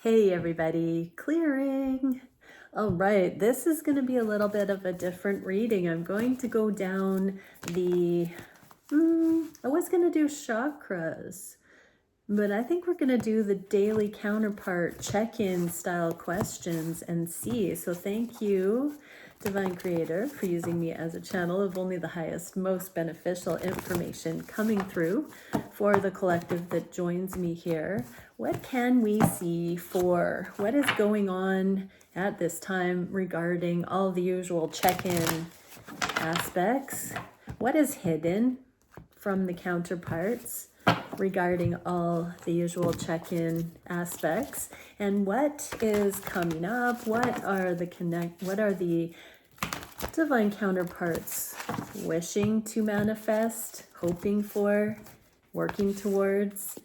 Hey everybody, clearing. All right, this is going to be a little bit of a different reading. I'm going to go down the, I was going to do chakras, but I think we're going to do the daily counterpart check-in style questions and see. So thank you, Divine Creator, for using me as a channel of only the highest, most beneficial information coming through for the collective that joins me here. What can we see for what is going on at this time regarding all the usual check-in aspects? What is hidden from the counterparts regarding all the usual check-in aspects, and what is coming up? What are the divine counterparts wishing to manifest, hoping for, working towards?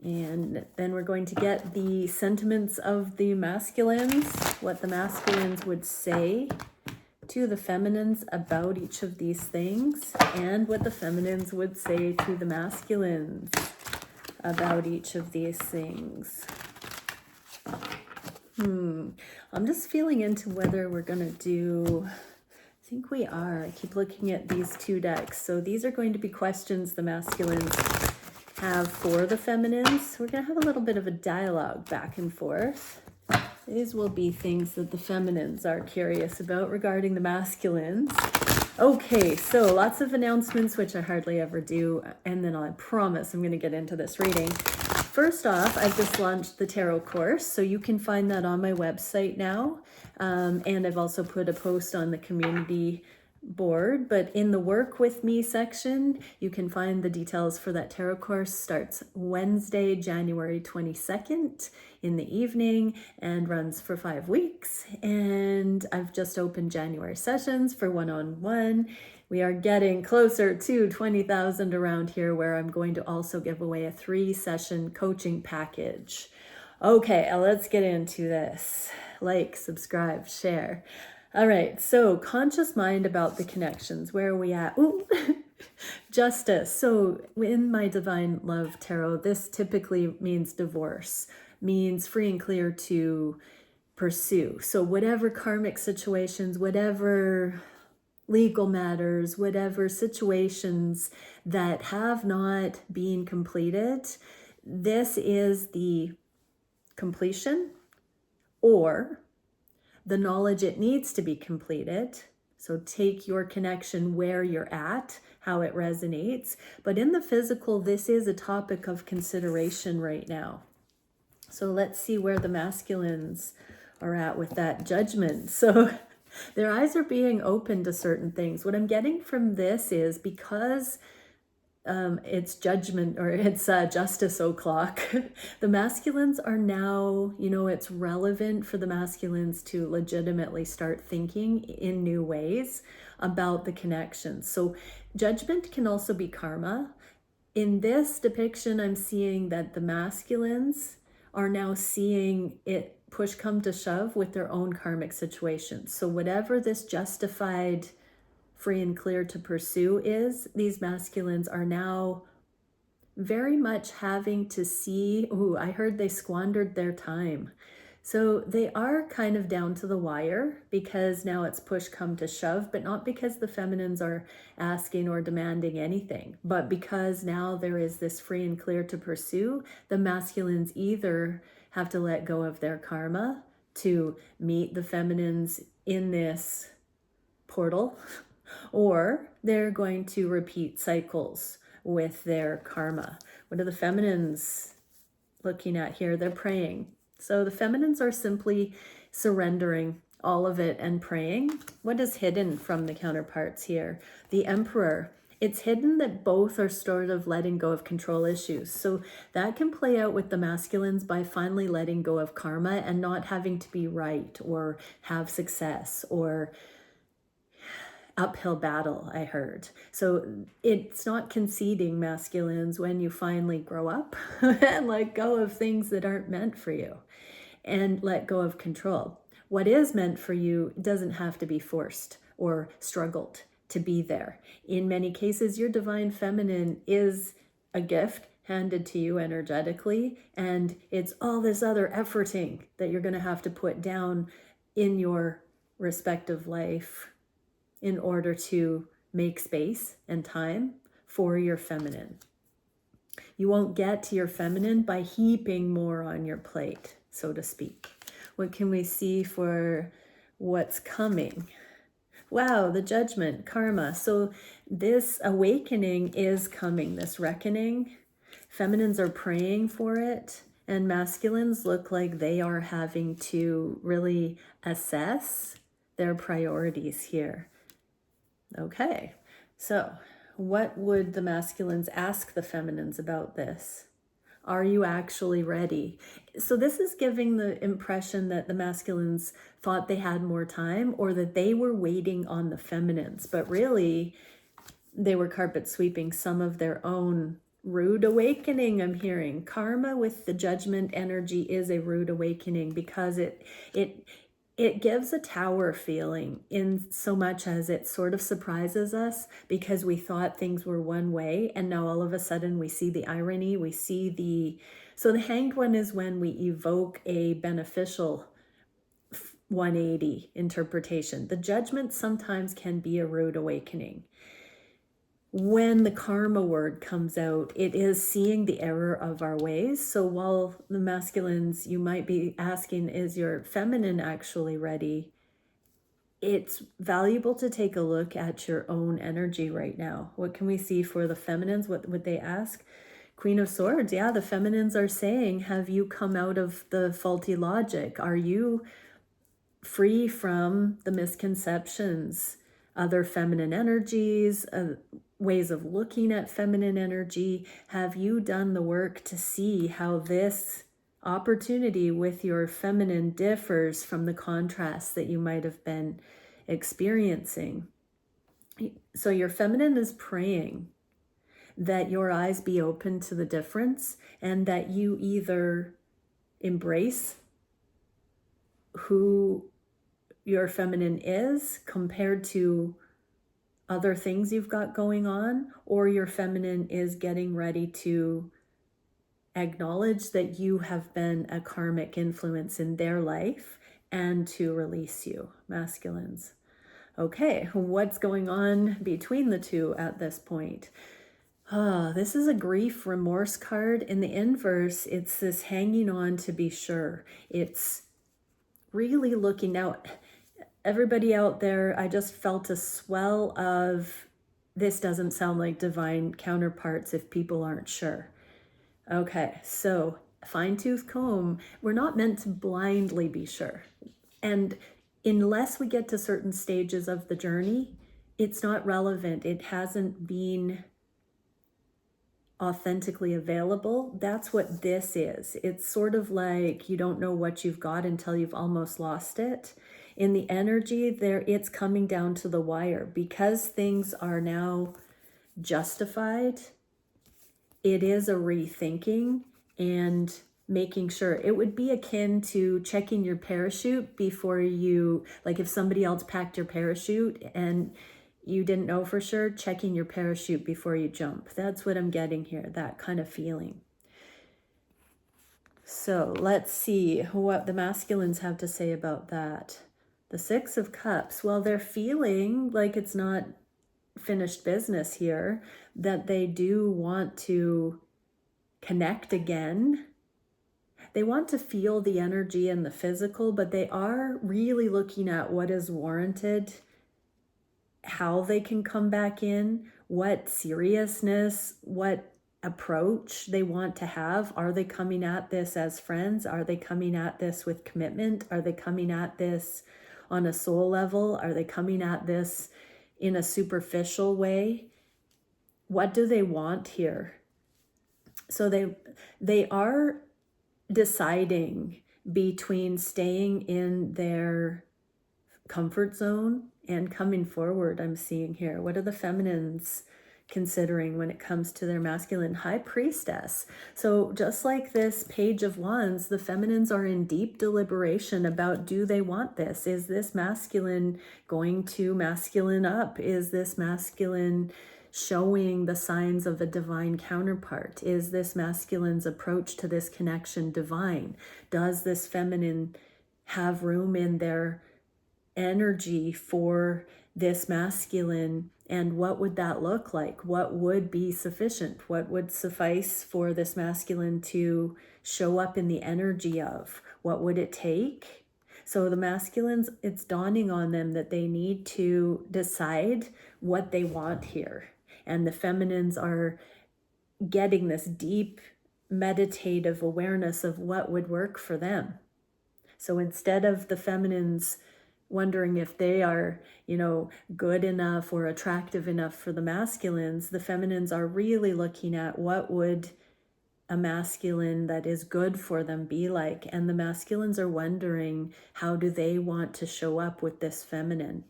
And then we're going to get the sentiments of the masculines, what the masculines would say to the feminines about each of these things, and what the feminines would say to the masculines about each of these things. I'm just feeling into whether we're going to do, I think we are. I keep looking at these two decks. So these are going to be questions the masculines have for the feminines. We're going to have a little bit of a dialogue back and forth. These will be things that the feminines are curious about regarding the masculines. Okay, so lots of announcements, which I hardly ever do, and then I promise I'm going to get into this reading. First off, I've just launched the tarot course, so you can find that on my website now, and I've also put a post on the community board, but in the work with me section you can find the details for that tarot course. Starts Wednesday, January 22nd in the evening and runs for 5 weeks, and I've just opened January sessions for one-on-one. We are getting closer to 20,000 around here, where I'm going to also give away a 3-session coaching package. Okay, let's get into this. Like, subscribe, share. All right, so conscious mind about the connections. Where are we at? Ooh, justice. So in my Divine Love Tarot, this typically means divorce, means free and clear to pursue. So whatever karmic situations, whatever legal matters, whatever situations that have not been completed, this is the completion or the knowledge it needs to be completed. So take your connection where you're at, how it resonates. But in the physical, this is a topic of consideration right now. So let's see where the masculines are at with that judgment. So their eyes are being open to certain things. What I'm getting from this is, because it's judgment, or it's justice o'clock, the masculines are now, it's relevant for the masculines to legitimately start thinking in new ways about the connections. So judgment can also be karma. In this depiction, I'm seeing that the masculines are now seeing it push come to shove with their own karmic situations. So whatever this justified free and clear to pursue is, these masculines are now very much having to see, I heard they squandered their time. So they are kind of down to the wire, because now it's push come to shove, but not because the feminines are asking or demanding anything, but because now there is this free and clear to pursue. The masculines either have to let go of their karma to meet the feminines in this portal, or they're going to repeat cycles with their karma. What are the feminines looking at here? They're praying. So the feminines are simply surrendering all of it and praying. What is hidden from the counterparts here? The Emperor. It's hidden that both are sort of letting go of control issues. So that can play out with the masculines by finally letting go of karma and not having to be right or have success or uphill battle, I heard. So it's not conceding, masculines, when you finally grow up and let go of things that aren't meant for you and let go of control. What is meant for you doesn't have to be forced or struggled to be there. In many cases, your divine feminine is a gift handed to you energetically, and it's all this other efforting that you're going to have to put down in your respective life in order to make space and time for your feminine. You won't get to your feminine by heaping more on your plate, so to speak. What can we see for what's coming? Wow, the judgment, karma. So this awakening is coming, this reckoning. Feminines are praying for it, and masculines look like they are having to really assess their priorities here. Okay, so what would the masculines ask the feminines about this? Are you actually ready? So this is giving the impression that the masculines thought they had more time, or that they were waiting on the feminines, but really they were carpet sweeping some of their own rude awakening. I'm hearing karma with the judgment energy is a rude awakening, because it gives a tower feeling in so much as it sort of surprises us, because we thought things were one way, and now all of a sudden we see the irony, we see so the Hanged One is when we evoke a beneficial 180 interpretation. The judgment sometimes can be a rude awakening. When the karma word comes out, it is seeing the error of our ways. So while the masculines, you might be asking, is your feminine actually ready? It's valuable to take a look at your own energy right now. What can we see for the feminines? What would they ask? Queen of Swords. Yeah, the feminines are saying, have you come out of the faulty logic? Are you free from the misconceptions, other feminine energies, ways of looking at feminine energy? Have you done the work to see how this opportunity with your feminine differs from the contrast that you might have been experiencing? So your feminine is praying that your eyes be open to the difference, and that you either embrace who your feminine is compared to other things you've got going on, or your feminine is getting ready to acknowledge that you have been a karmic influence in their life and to release you, masculines. Okay, what's going on between the two at this point? This is a grief remorse card. In the inverse, it's this hanging on to be sure. It's really looking out. Everybody out there, I just felt a swell of, this doesn't sound like divine counterparts if people aren't sure. Okay, so fine-tooth comb, we're not meant to blindly be sure. And unless we get to certain stages of the journey, it's not relevant. It hasn't been authentically available. That's what this is. It's sort of like you don't know what you've got until you've almost lost it. In the energy there, it's coming down to the wire. Because things are now justified, it is a rethinking and making sure. It would be akin to checking your parachute before you, like if somebody else packed your parachute and you didn't know for sure, checking your parachute before you jump. That's what I'm getting here, that kind of feeling. So let's see what the masculines have to say about that. The Six of Cups, well, they're feeling like it's not finished business here, that they do want to connect again. They want to feel the energy and the physical, but they are really looking at what is warranted, how they can come back in, what seriousness, what approach they want to have. Are they coming at this as friends? Are they coming at this with commitment? Are they coming at this on a soul level? Are they coming at this in a superficial way? What do they want here? So they are deciding between staying in their comfort zone and coming forward. I'm seeing here, what are the feminines considering when it comes to their masculine? High Priestess. So just like this Page of Wands, the feminines are in deep deliberation about, do they want this? Is this masculine going to masculine up? Is this masculine showing the signs of a divine counterpart? Is this masculine's approach to this connection divine? Does this feminine have room in their energy for this masculine? And what would that look like? What would be sufficient? What would suffice for this masculine to show up in the energy of? What would it take? So the masculines, it's dawning on them that they need to decide what they want here. And the feminines are getting this deep meditative awareness of what would work for them. So instead of the feminines wondering if they are, good enough or attractive enough for the masculines, the feminines are really looking at what would a masculine that is good for them be like. And the masculines are wondering, how do they want to show up with this feminine?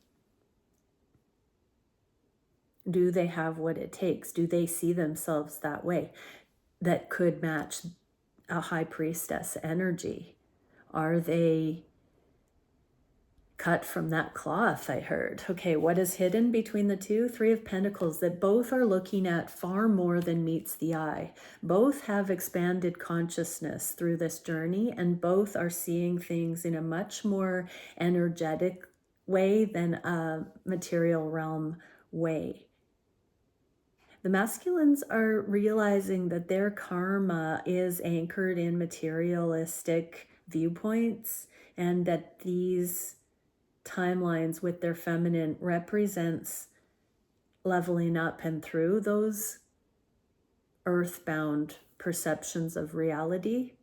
Do they have what it takes? Do they see themselves that way, that could match a high priestess energy? Are they cut from that cloth? I heard. Okay, what is hidden between the two? Three of Pentacles, that both are looking at far more than meets the eye. Both have expanded consciousness through this journey, and both are seeing things in a much more energetic way than a material realm way. The masculines are realizing that their karma is anchored in materialistic viewpoints, and that these timelines with their feminine represents leveling up and through those earthbound perceptions of reality.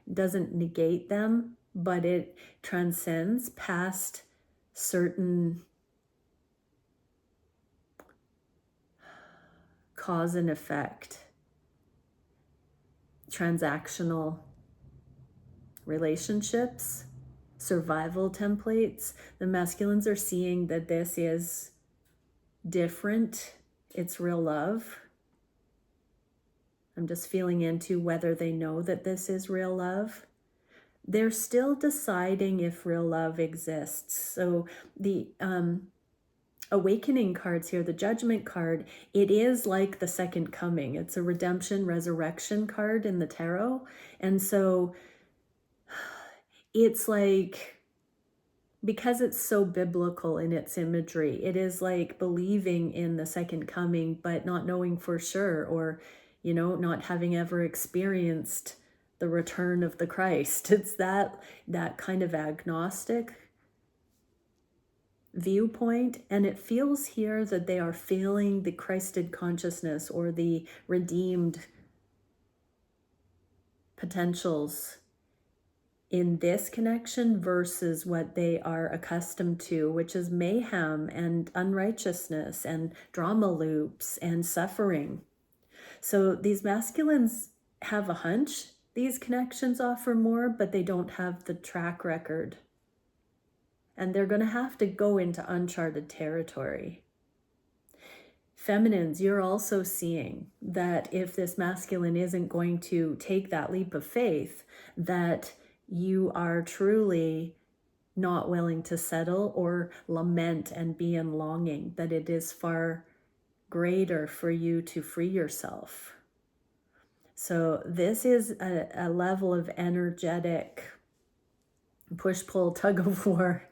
It doesn't negate them, but it transcends past certain cause and effect, transactional relationships, survival templates. The masculines are seeing that this is different. It's real love. I'm just feeling into whether they know that this is real love. They're still deciding if real love exists. So the awakening cards here, the judgment card, it is like the second coming. It's a redemption, resurrection card in the tarot. And so it's like, because it's so biblical in its imagery, it is like believing in the second coming, but not knowing for sure, or, not having ever experienced the return of the Christ. It's that kind of agnostic viewpoint. And it feels here that they are feeling the Christed consciousness or the redeemed potentials in this connection versus what they are accustomed to, which is mayhem and unrighteousness and drama loops and suffering. So these masculines have a hunch these connections offer more, but they don't have the track record. And they're going to have to go into uncharted territory. Feminines, you're also seeing that if this masculine isn't going to take that leap of faith, that you are truly not willing to settle or lament and be in longing, that it is far greater for you to free yourself. So this is a level of energetic push, pull, tug of war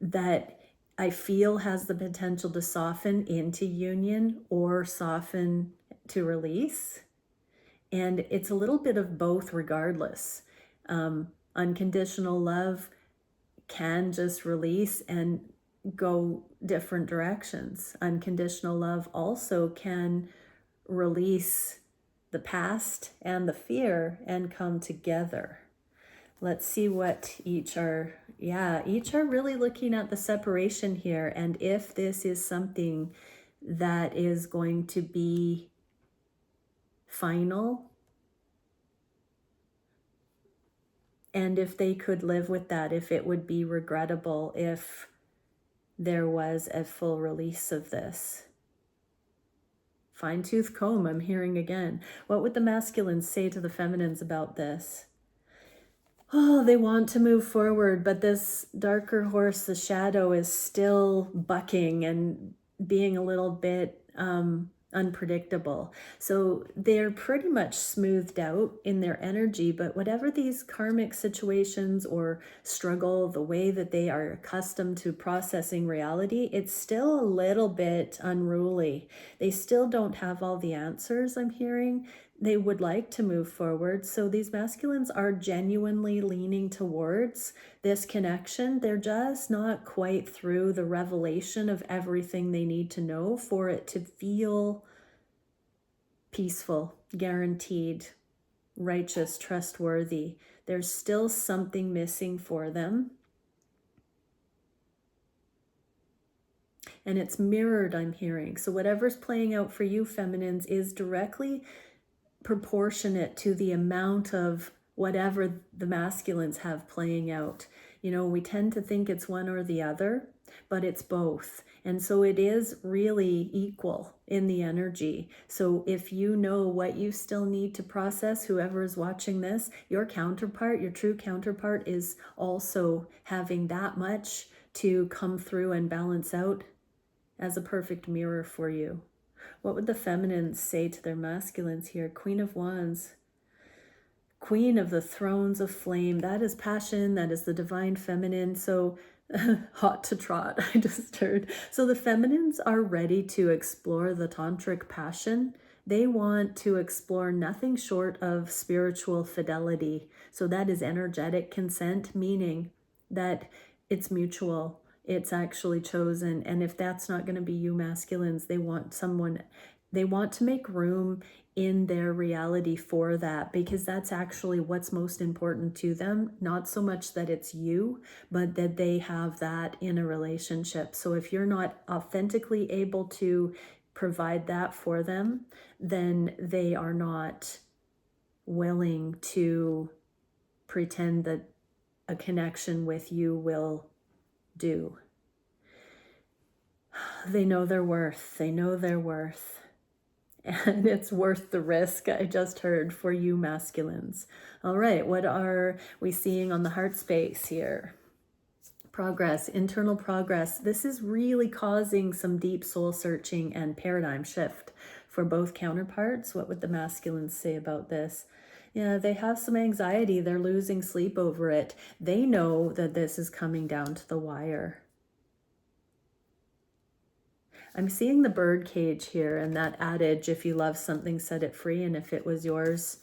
that I feel has the potential to soften into union or soften to release. And it's a little bit of both regardless. Unconditional love can just release and go different directions. Unconditional love also can release the past and the fear and come together. Let's see what each are. Yeah, each are really looking at the separation here, and if this is something that is going to be final, and if they could live with that, if it would be regrettable if there was a full release of this. Fine-tooth comb, I'm hearing again. What would the masculines say to the feminines about this? Oh, they want to move forward, but this darker horse, the shadow, is still bucking and being a little bit unpredictable. So they're pretty much smoothed out in their energy, but whatever these karmic situations or struggle, the way that they are accustomed to processing reality, it's still a little bit unruly. They still don't have all the answers, I'm hearing. They would like to move forward. So these masculines are genuinely leaning towards this connection. They're just not quite through the revelation of everything they need to know for it to feel peaceful, guaranteed, righteous, trustworthy. There's still something missing for them. And it's mirrored, I'm hearing. So whatever's playing out for you, feminines, is directly proportionate to the amount of whatever the masculines have playing out. You know, we tend to think it's one or the other, but it's both. And so it is really equal in the energy. So if you know what you still need to process, whoever is watching this, your counterpart, your true counterpart, is also having that much to come through and balance out as a perfect mirror for you. What would the feminines say to their masculines here? Queen of Wands. Queen of the Thrones of Flame. That is passion. That is the divine feminine. So hot to trot, I just heard. So the feminines are ready to explore the tantric passion. They want to explore nothing short of spiritual fidelity. So that is energetic consent, meaning that it's mutual. It's actually chosen. And if that's not going to be you masculines, they want to make room in their reality for that, because that's actually what's most important to them. Not so much that it's you, but that they have that in a relationship. So if you're not authentically able to provide that for them, then they are not willing to pretend that a connection with you will do. They know their worth. They know their worth. And it's worth the risk, I just heard, for you masculines. All right, what are we seeing on the heart space here? Progress, internal progress. This is really causing some deep soul searching and paradigm shift for both counterparts. What would the masculines say about this? Yeah, they have some anxiety. They're losing sleep over it. They know that this is coming down to the wire. I'm seeing the bird cage here and that adage, if you love something, set it free, and if it was yours,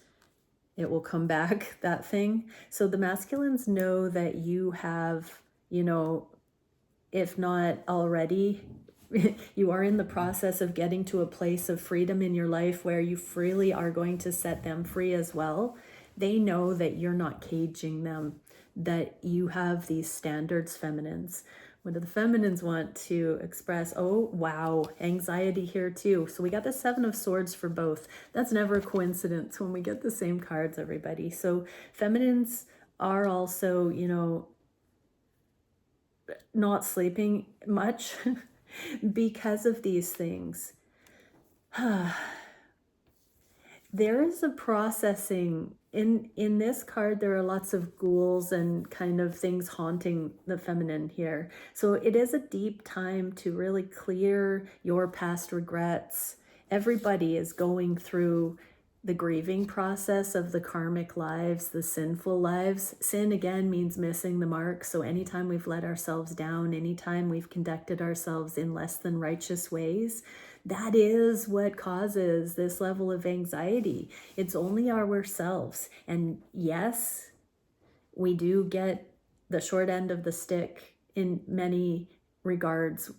it will come back, that thing. So the masculines know that you have, you know, if not already, you are in the process of getting to a place of freedom in your life where you freely are going to set them free as well. They know that you're not caging them, that you have these standards, feminines. What do the feminines want to express? Oh, wow, anxiety here too. So we got the Seven of Swords for both. That's never a coincidence when we get the same cards, everybody. So feminines are also, you know, not sleeping much because of these things. There is a processing in this card. There are lots of ghouls and kind of things haunting the feminine here. So it is a deep time to really clear your past regrets. Everybody is going through the grieving process of the karmic lives, the sinful lives. Sin, again, means missing the mark. So anytime we've let ourselves down, anytime we've conducted ourselves in less than righteous ways, that is what causes this level of anxiety. It's only ourselves. And yes, we do get the short end of the stick in many regards,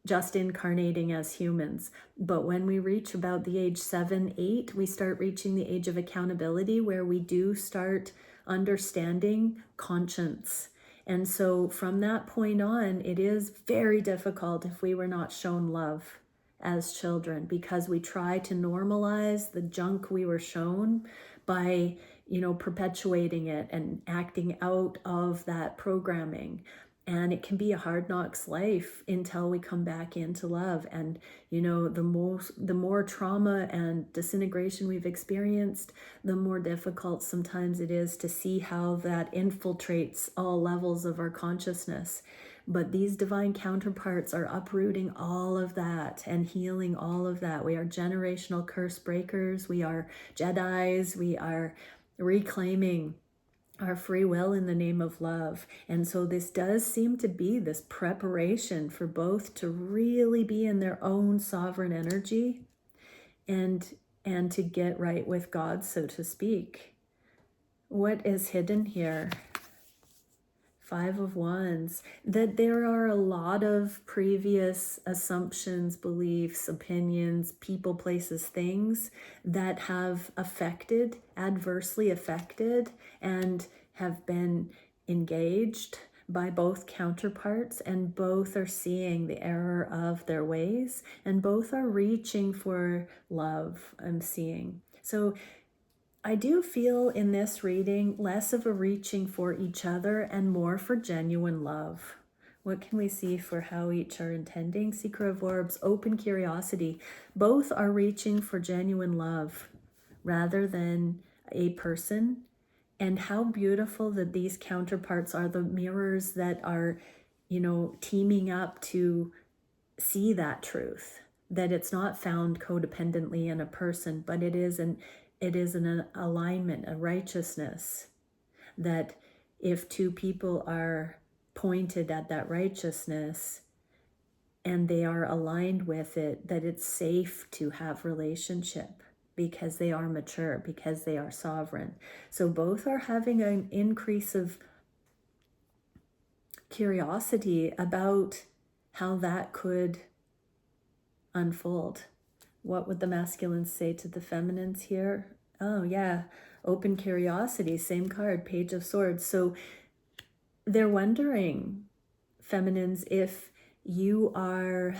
just incarnating as humans. But when we reach about the age 7, 8, we start reaching the age of accountability, where we do start understanding conscience. And so from that point on, it is very difficult if we were not shown love as children, because we try to normalize the junk we were shown by, you know, perpetuating it and acting out of that programming. And it can be a hard knocks life until we come back into love. And, you know, the more trauma and disintegration we've experienced, the more difficult sometimes it is to see how that infiltrates all levels of our consciousness. But these divine counterparts are uprooting all of that and healing all of that. We are generational curse breakers. We are Jedis. We are reclaiming our free will in the name of love. And so this does seem to be this preparation for both to really be in their own sovereign energy and to get right with God, so to speak. What is hidden here? 5 of Wands. That there are a lot of previous assumptions, beliefs, opinions, people, places, things that have adversely affected, and have been engaged by both counterparts, and both are seeing the error of their ways, and both are reaching for love, I'm seeing. So I do feel in this reading less of a reaching for each other and more for genuine love. What can we see for how each are intending? Seeker of Orbs, open curiosity. Both are reaching for genuine love rather than a person. And how beautiful that these counterparts are the mirrors that are, you know, teaming up to see that truth, that it's not found codependently in a person, but it is an alignment, a righteousness, that if two people are pointed at that righteousness and they are aligned with it, that it's safe to have relationship because they are mature, because they are sovereign. So both are having an increase of curiosity about how that could unfold. What would the masculines say to the feminines here? Oh yeah, open curiosity, same card, Page of Swords. So they're wondering, feminines, if you are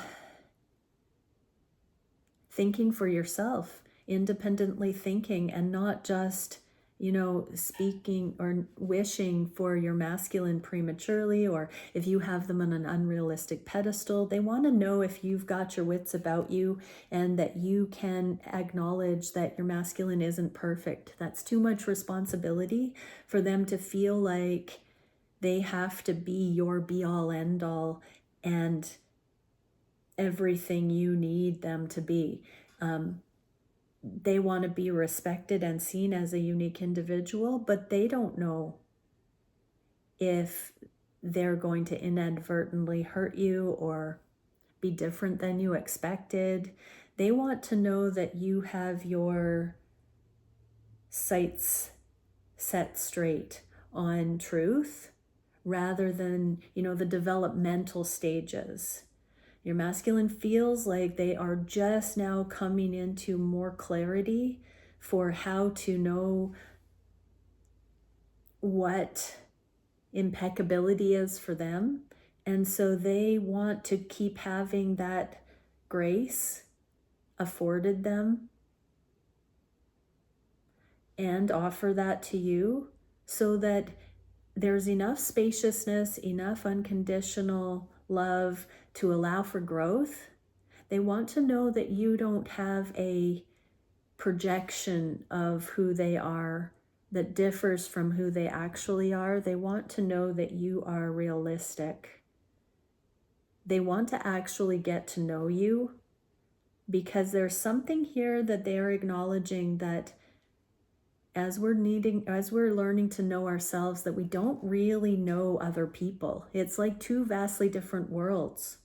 thinking for yourself, independently thinking, and not just, you know, speaking or wishing for your masculine prematurely, or if you have them on an unrealistic pedestal. They want to know if you've got your wits about you and that you can acknowledge that your masculine isn't perfect. That's too much responsibility for them to feel like they have to be your be-all, end-all, and everything you need them to be. They want to be respected and seen as a unique individual, but they don't know if they're going to inadvertently hurt you or be different than you expected. They want to know that you have your sights set straight on truth rather than, you know, the developmental stages. Your masculine feels like they are just now coming into more clarity for how to know what impeccability is for them. And so they want to keep having that grace afforded them and offer that to you so that there's enough spaciousness, enough unconditional love to allow for growth. They want to know that you don't have a projection of who they are that differs from who they actually are. They want to know that you are realistic. They want to actually get to know you because there's something here that they are acknowledging, that as we're learning to know ourselves, that we don't really know other people. It's like two vastly different worlds.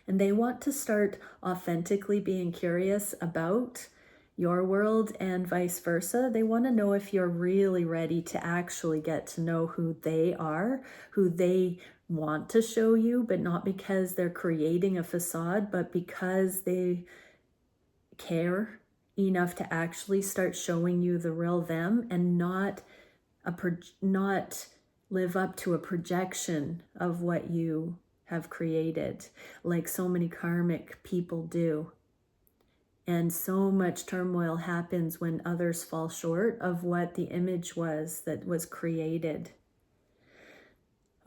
And they want to start authentically being curious about your world and vice versa. They want to know if you're really ready to actually get to know who they are, who they want to show you, but not because they're creating a facade, but because they care enough to actually start showing you the real them, and not live up to a projection of what you have created, like so many karmic people do. And so much turmoil happens when others fall short of what the image was that was created.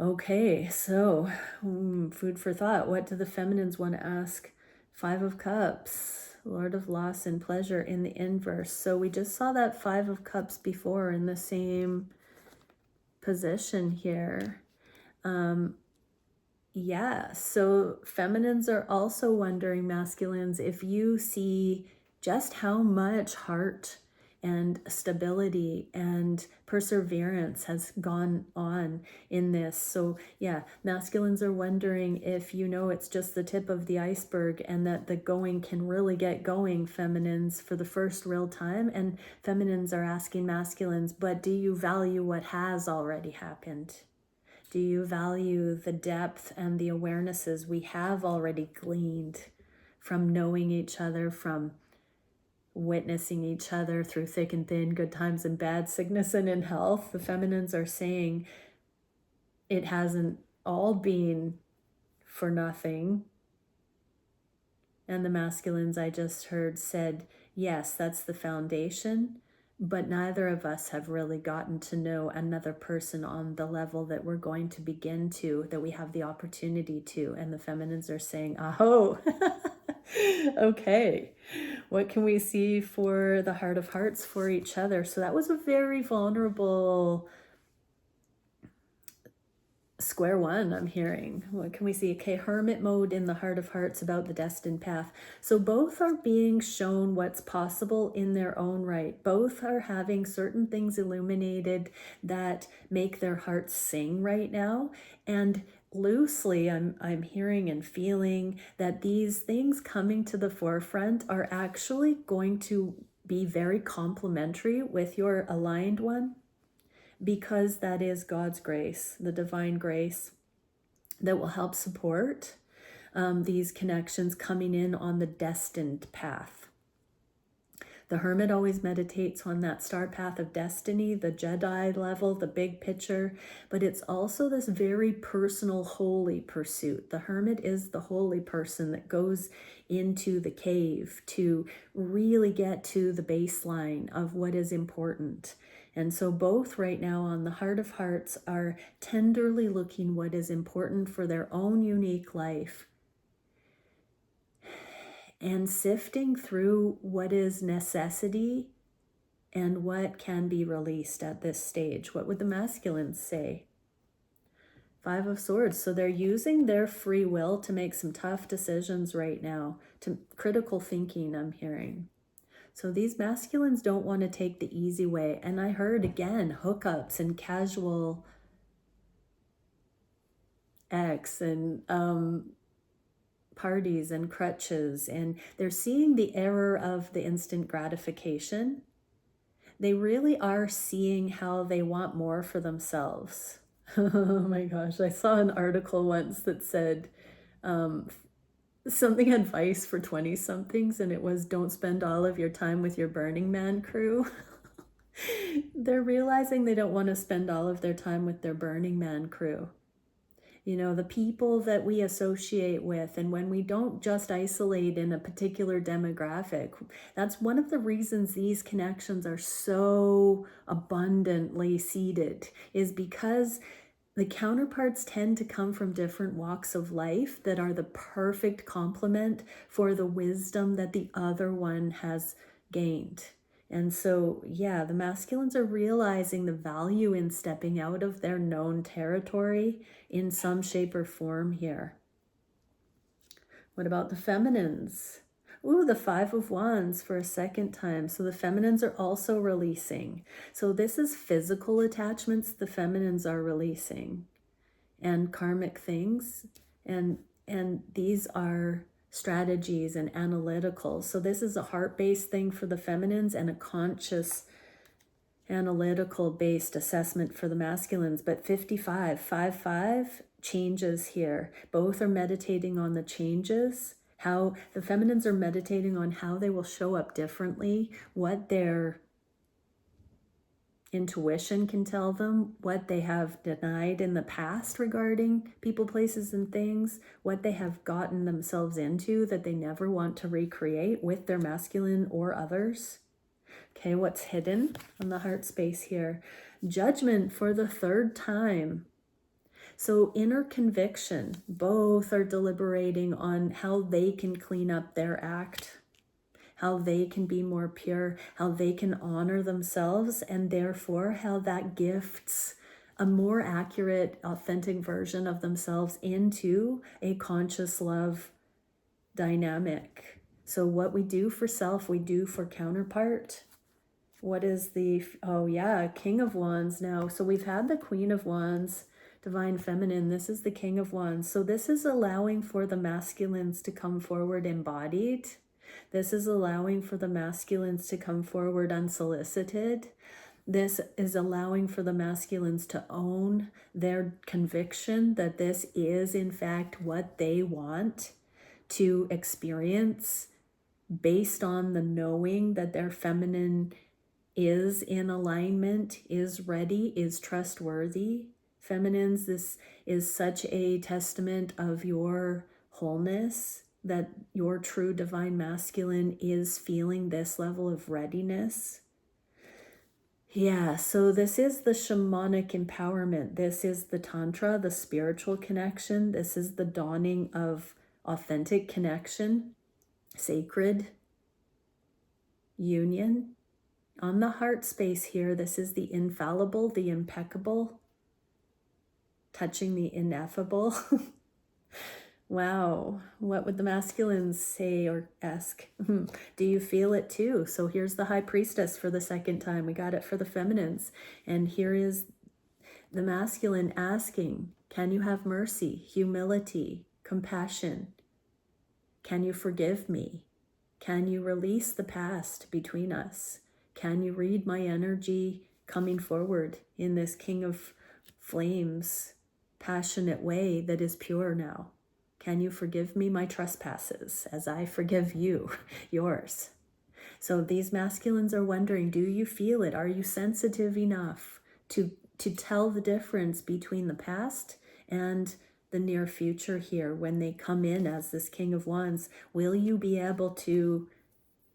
Okay, so food for thought. What do the feminines want to ask? 5 of Cups, Lord of Loss and Pleasure in the inverse. So we just saw that 5 of Cups before in the same position here. Yeah, so feminines are also wondering, masculines, if you see just how much heart and stability and perseverance has gone on in this. So yeah, masculines are wondering if you know it's just the tip of the iceberg and that the going can really get going, feminines, for the first real time. And feminines are asking masculines, but do you value what has already happened? Do you value the depth and the awarenesses we have already gleaned from knowing each other, from witnessing each other through thick and thin, good times and bad, sickness and in health? The feminines are saying it hasn't all been for nothing. And the masculines I just heard said, yes, that's the foundation, but neither of us have really gotten to know another person on the level that we're going to begin to, that we have the opportunity to. And the feminines are saying, oh, okay, what can we see for the heart of hearts for each other? So that was a very vulnerable square one, I'm hearing. What can we see? Okay, hermit mode in the heart of hearts about the destined path. So both are being shown what's possible in their own right. Both are having certain things illuminated that make their hearts sing right now. And loosely, I'm hearing and feeling that these things coming to the forefront are actually going to be very complementary with your aligned one, because that is God's grace, the divine grace that will help support these connections coming in on the destined path. The hermit always meditates on that star path of destiny, the Jedi level, the big picture, but it's also this very personal, holy pursuit. The hermit is the holy person that goes into the cave to really get to the baseline of what is important. And so both right now on the heart of hearts are tenderly looking what is important for their own unique life and sifting through what is necessity and what can be released at this stage. What would the masculines say? 5 of Swords. So they're using their free will to make some tough decisions right now, to critical thinking, I'm hearing. So these masculines don't want to take the easy way. And I heard again, hookups and casual acts and parties and crutches. And they're seeing the error of the instant gratification. They really are seeing how they want more for themselves. Oh my gosh, I saw an article once that said something advice for 20-somethings, and it was don't spend all of your time with your Burning Man crew. They're realizing they don't want to spend all of their time with their Burning Man crew. You know, the people that we associate with, and when we don't just isolate in a particular demographic, that's one of the reasons these connections are so abundantly seeded, is because the counterparts tend to come from different walks of life that are the perfect complement for the wisdom that the other one has gained. And so, yeah, the masculines are realizing the value in stepping out of their known territory in some shape or form here. What about the feminines? Ooh, the 5 of Wands for a second time. So the feminines are also releasing. So this is physical attachments the feminines are releasing, and karmic things. And these are strategies and analytical. So this is a heart-based thing for the feminines and a conscious analytical based assessment for the masculines. But 5 changes here. Both are meditating on the changes, how the feminines are meditating on how they will show up differently, what their intuition can tell them, what they have denied in the past regarding people, places, and things, what they have gotten themselves into that they never want to recreate with their masculine or others. Okay, what's hidden on the heart space here? Judgment for the 3rd time. So inner conviction, both are deliberating on how they can clean up their act, how they can be more pure, how they can honor themselves, and therefore how that gifts a more accurate, authentic version of themselves into a conscious love dynamic. So what we do for self, we do for counterpart. What is the, oh yeah, King of Wands now. So we've had the Queen of Wands, Divine Feminine. This is the King of Wands. So this is allowing for the masculines to come forward embodied. This is allowing for the masculines to come forward unsolicited. This is allowing for the masculines to own their conviction that this is in fact what they want to experience, based on the knowing that their feminine is in alignment, is ready, is trustworthy. Feminines, this is such a testament of your wholeness, that your true divine masculine is feeling this level of readiness. Yeah, so this is the shamanic empowerment. This is the tantra, the spiritual connection. This is the dawning of authentic connection, sacred union. On the heart space here, this is the infallible, the impeccable, touching the ineffable. Wow, what would the masculines say or ask? Do you feel it too? So here's the High Priestess for the second time. We got it for the feminines. And here is the masculine asking, can you have mercy, humility, compassion? Can you forgive me? Can you release the past between us? Can you read my energy coming forward in this King of Flames passionate way that is pure now? Can you forgive me my trespasses as I forgive you, yours? So these masculines are wondering, do you feel it? Are you sensitive enough to tell the difference between the past and the near future here when they come in as this King of Wands? Will you be able to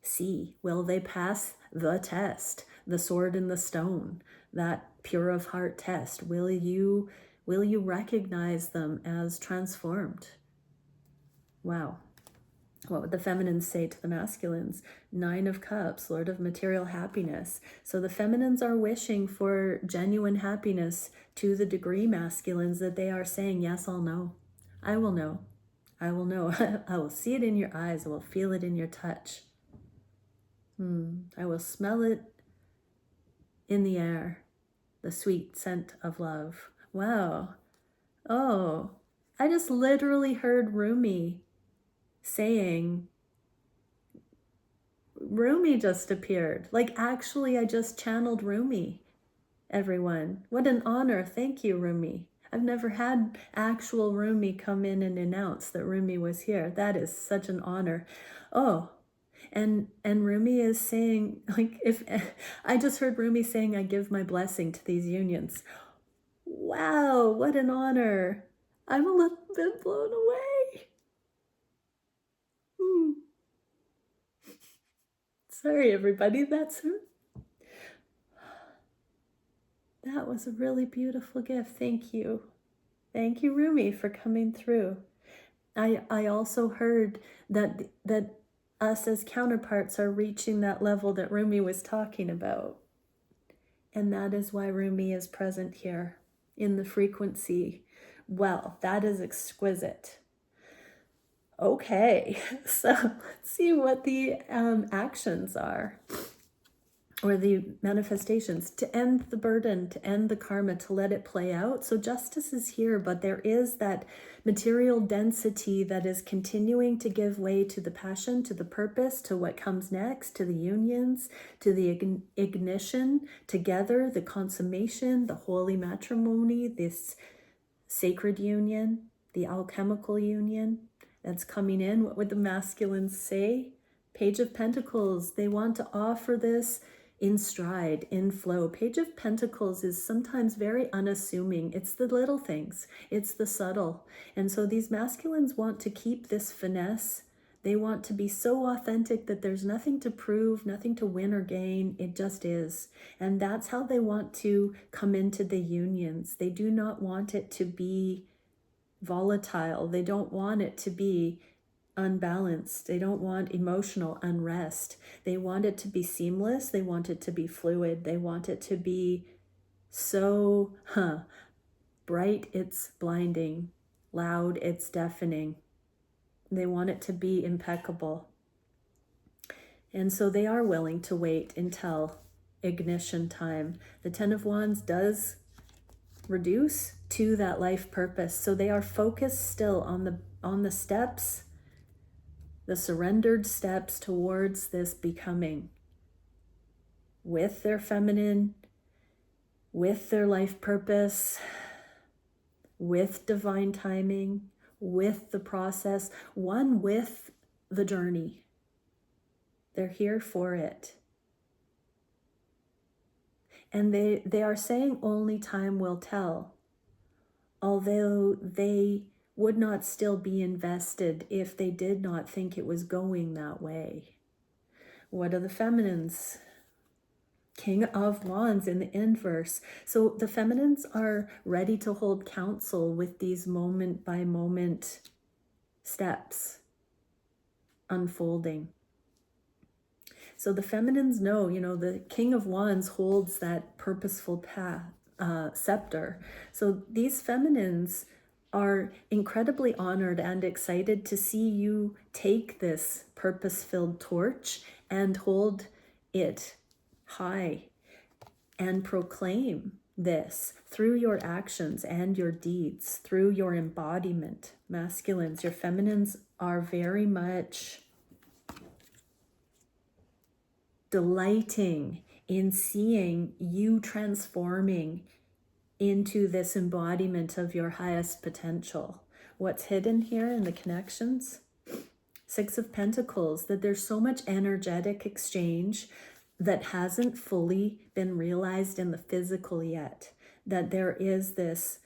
see? Will they pass the test, the sword and the stone, that pure of heart test? Will you recognize them as transformed? Wow. What would the feminines say to the masculines? 9 of Cups, Lord of material happiness. So the feminines are wishing for genuine happiness to the degree, masculines, that they are saying, yes, I'll know. I will know. I will know. I will see it in your eyes. I will feel it in your touch. I will smell it in the air, the sweet scent of love. Wow. Oh, I just literally heard Rumi saying, Rumi just appeared. Like, actually, I just channeled Rumi, everyone. What an honor. Thank you, Rumi. I've never had actual Rumi come in and announce that Rumi was here. That is such an honor. Oh, and Rumi is saying, like, if I just heard Rumi saying, I give my blessing to these unions. Wow, what an honor. I'm a little bit blown away. Sorry, everybody. That was a really beautiful gift. Thank you. Thank you, Rumi, for coming through. I also heard that us as counterparts are reaching that level that Rumi was talking about. And that is why Rumi is present here in the frequency. Well, that is exquisite. Okay, so let's see what the actions are, or the manifestations, to end the burden, to end the karma, to let it play out. So justice is here, but there is that material density that is continuing to give way to the passion, to the purpose, to what comes next, to the unions, to the ignition together, the consummation, the holy matrimony, this sacred union, the alchemical union that's coming in. What would the masculines say? Page of Pentacles, they want to offer this in stride, in flow. Page of Pentacles is sometimes very unassuming. It's the little things, it's the subtle. And so these masculines want to keep this finesse, They want to be so authentic that there's nothing to prove, nothing to win or gain. It just is. And that's how they want to come into the unions. They do not want it to be volatile. They don't want it to be unbalanced. They don't want emotional unrest. They want it to be seamless. They want it to be fluid. They want it to be so bright it's blinding, loud it's deafening. They want it to be impeccable. And so they are willing to wait until ignition time. The Ten of Wands does reduce to that life purpose. So they are focused still on the steps, the surrendered steps towards this becoming with their feminine, with their life purpose, with divine timing, with the process, one with the journey. They're here for it. And they are saying only time will tell, although they would not still be invested if they did not think it was going that way. What are the feminines? King of Wands in the inverse. So the feminines are ready to hold counsel with these moment by moment steps unfolding. So the feminines know, the King of Wands holds that purposeful path, scepter. So these feminines are incredibly honored and excited to see you take this purpose-filled torch and hold it high and proclaim this through your actions and your deeds, through your embodiment. Masculines, your feminines are very much delighting in seeing you transforming into this embodiment of your highest potential. What's hidden here in the connections? Six of Pentacles, that there's so much energetic exchange that hasn't fully been realized in the physical yet, that there is this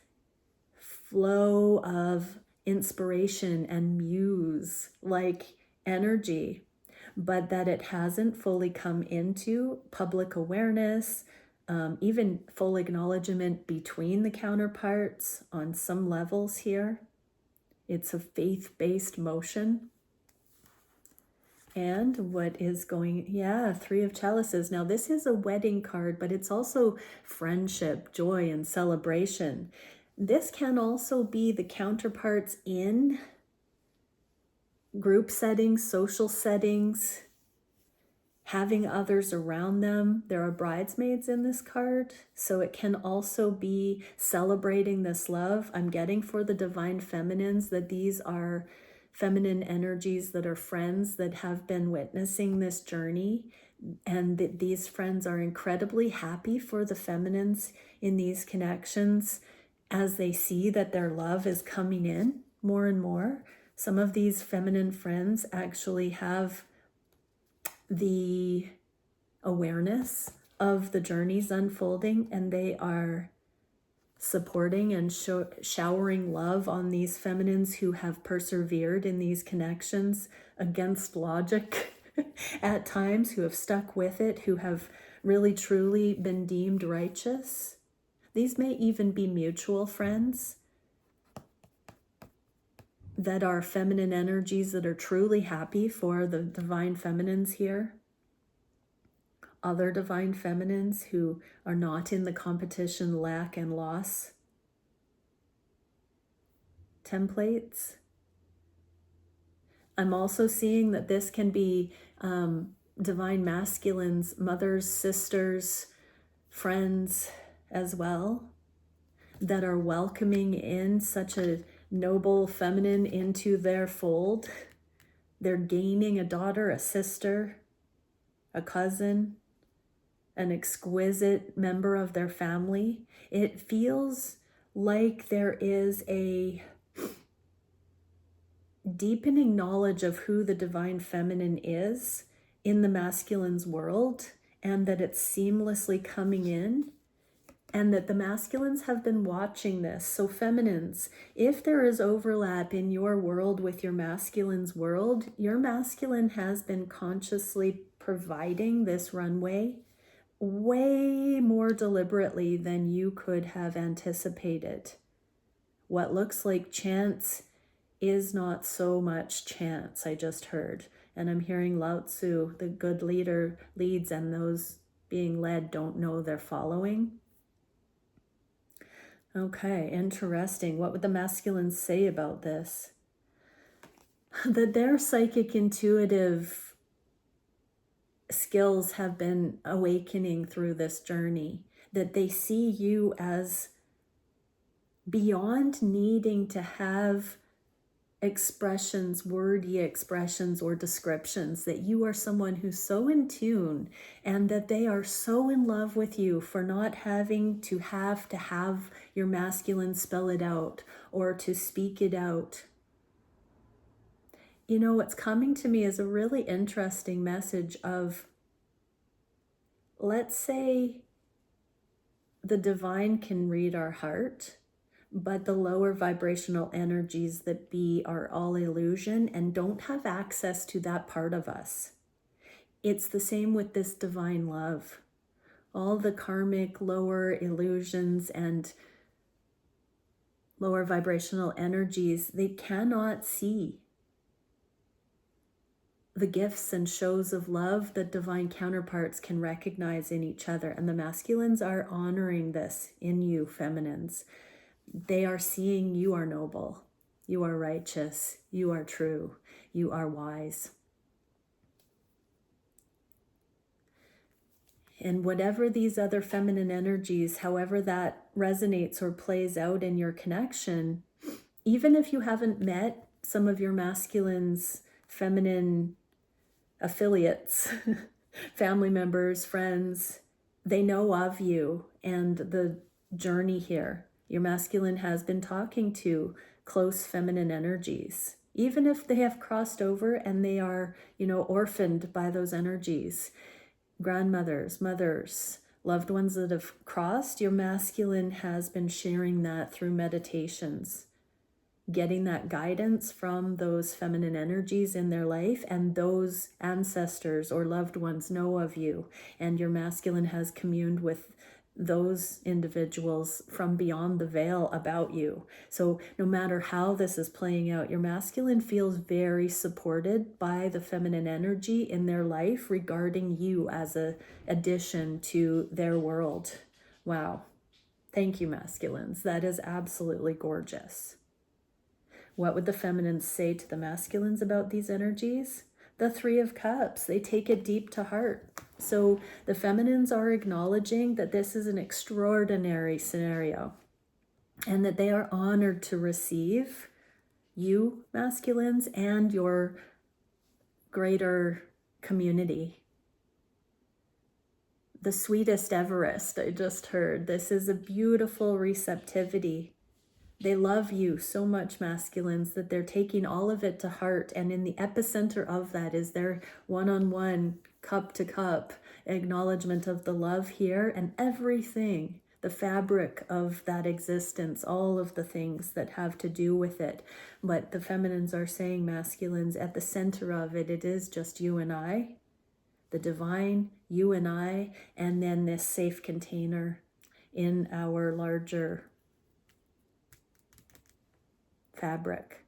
flow of inspiration and muse like energy, but that it hasn't fully come into public awareness, even full acknowledgement between the counterparts on some levels here. It's a faith-based motion. And what is going, Three of Chalices. Now this is a wedding card, but it's also friendship, joy, and celebration. This can also be the counterparts in group settings, social settings, having others around them. There are bridesmaids in this card, so it can also be celebrating this love. I'm getting for the divine feminines that these are feminine energies that are friends that have been witnessing this journey, and that these friends are incredibly happy for the feminines in these connections as they see that their love is coming in more and more. Some of these feminine friends actually have the awareness of the journeys unfolding, and they are supporting and showering love on these feminines who have persevered in these connections against logic at times, who have stuck with it, who have really truly been deemed righteous. These may even be mutual friends that are feminine energies that are truly happy for the divine feminines here. Other divine feminines who are not in the competition, lack, and loss templates. I'm also seeing that this can be divine masculines, mothers, sisters, friends as well, that are welcoming in such a noble feminine into their fold. They're gaining a daughter, a sister, a cousin, an exquisite member of their family. It feels like there is a deepening knowledge of who the divine feminine is in the masculine's world, and that it's seamlessly coming in and that the masculines have been watching this. So feminines, if there is overlap in your world with your masculine's world, your masculine has been consciously providing this runway way more deliberately than you could have anticipated. What looks like chance is not so much chance, I just heard. And I'm hearing Lao Tzu, the good leader leads, and those being led don't know they're following. Okay, interesting. What would the masculines say about this? That their psychic intuitive skills have been awakening through this journey. That they see you as beyond needing to have expressions, wordy expressions or descriptions, that you are someone who's so in tune, and that they are so in love with you for not having to have your masculine spell it out or to speak it out. You know, what's coming to me is a really interesting message of, let's say the divine can read our heart, but the lower vibrational energies that be are all illusion and don't have access to that part of us. It's the same with this divine love. All the karmic lower illusions and lower vibrational energies, they cannot see the gifts and shows of love that divine counterparts can recognize in each other. And the masculines are honoring this in you, feminines. They are seeing you are noble, you are righteous, you are true, you are wise. And whatever these other feminine energies, however that resonates or plays out in your connection, even if you haven't met some of your masculine's feminine affiliates, family members, friends, they know of you and the journey here. Your masculine has been talking to close feminine energies, even if they have crossed over and they are, orphaned by those energies. Grandmothers, mothers, loved ones that have crossed, your masculine has been sharing that through meditations, getting that guidance from those feminine energies in their life, and those ancestors or loved ones know of you, and your masculine has communed with those individuals from beyond the veil about you. So no matter how this is playing out, your masculine feels very supported by the feminine energy in their life regarding you as a addition to their world. Wow. Thank you, masculines. That is absolutely gorgeous. What would the feminines say to the masculines about these energies? The Three of Cups, they take it deep to heart. So the feminines are acknowledging that this is an extraordinary scenario and that they are honored to receive you, masculines, and your greater community. The sweetest Everest, I just heard. This is a beautiful receptivity. They love you so much, masculines, that they're taking all of it to heart. And in the epicenter of that is their one-on-one, cup-to-cup acknowledgement of the love here and everything, the fabric of that existence, all of the things that have to do with it. But the feminines are saying, masculines, at the center of it, it is just you and I, the divine, you and I, and then this safe container in our larger fabric.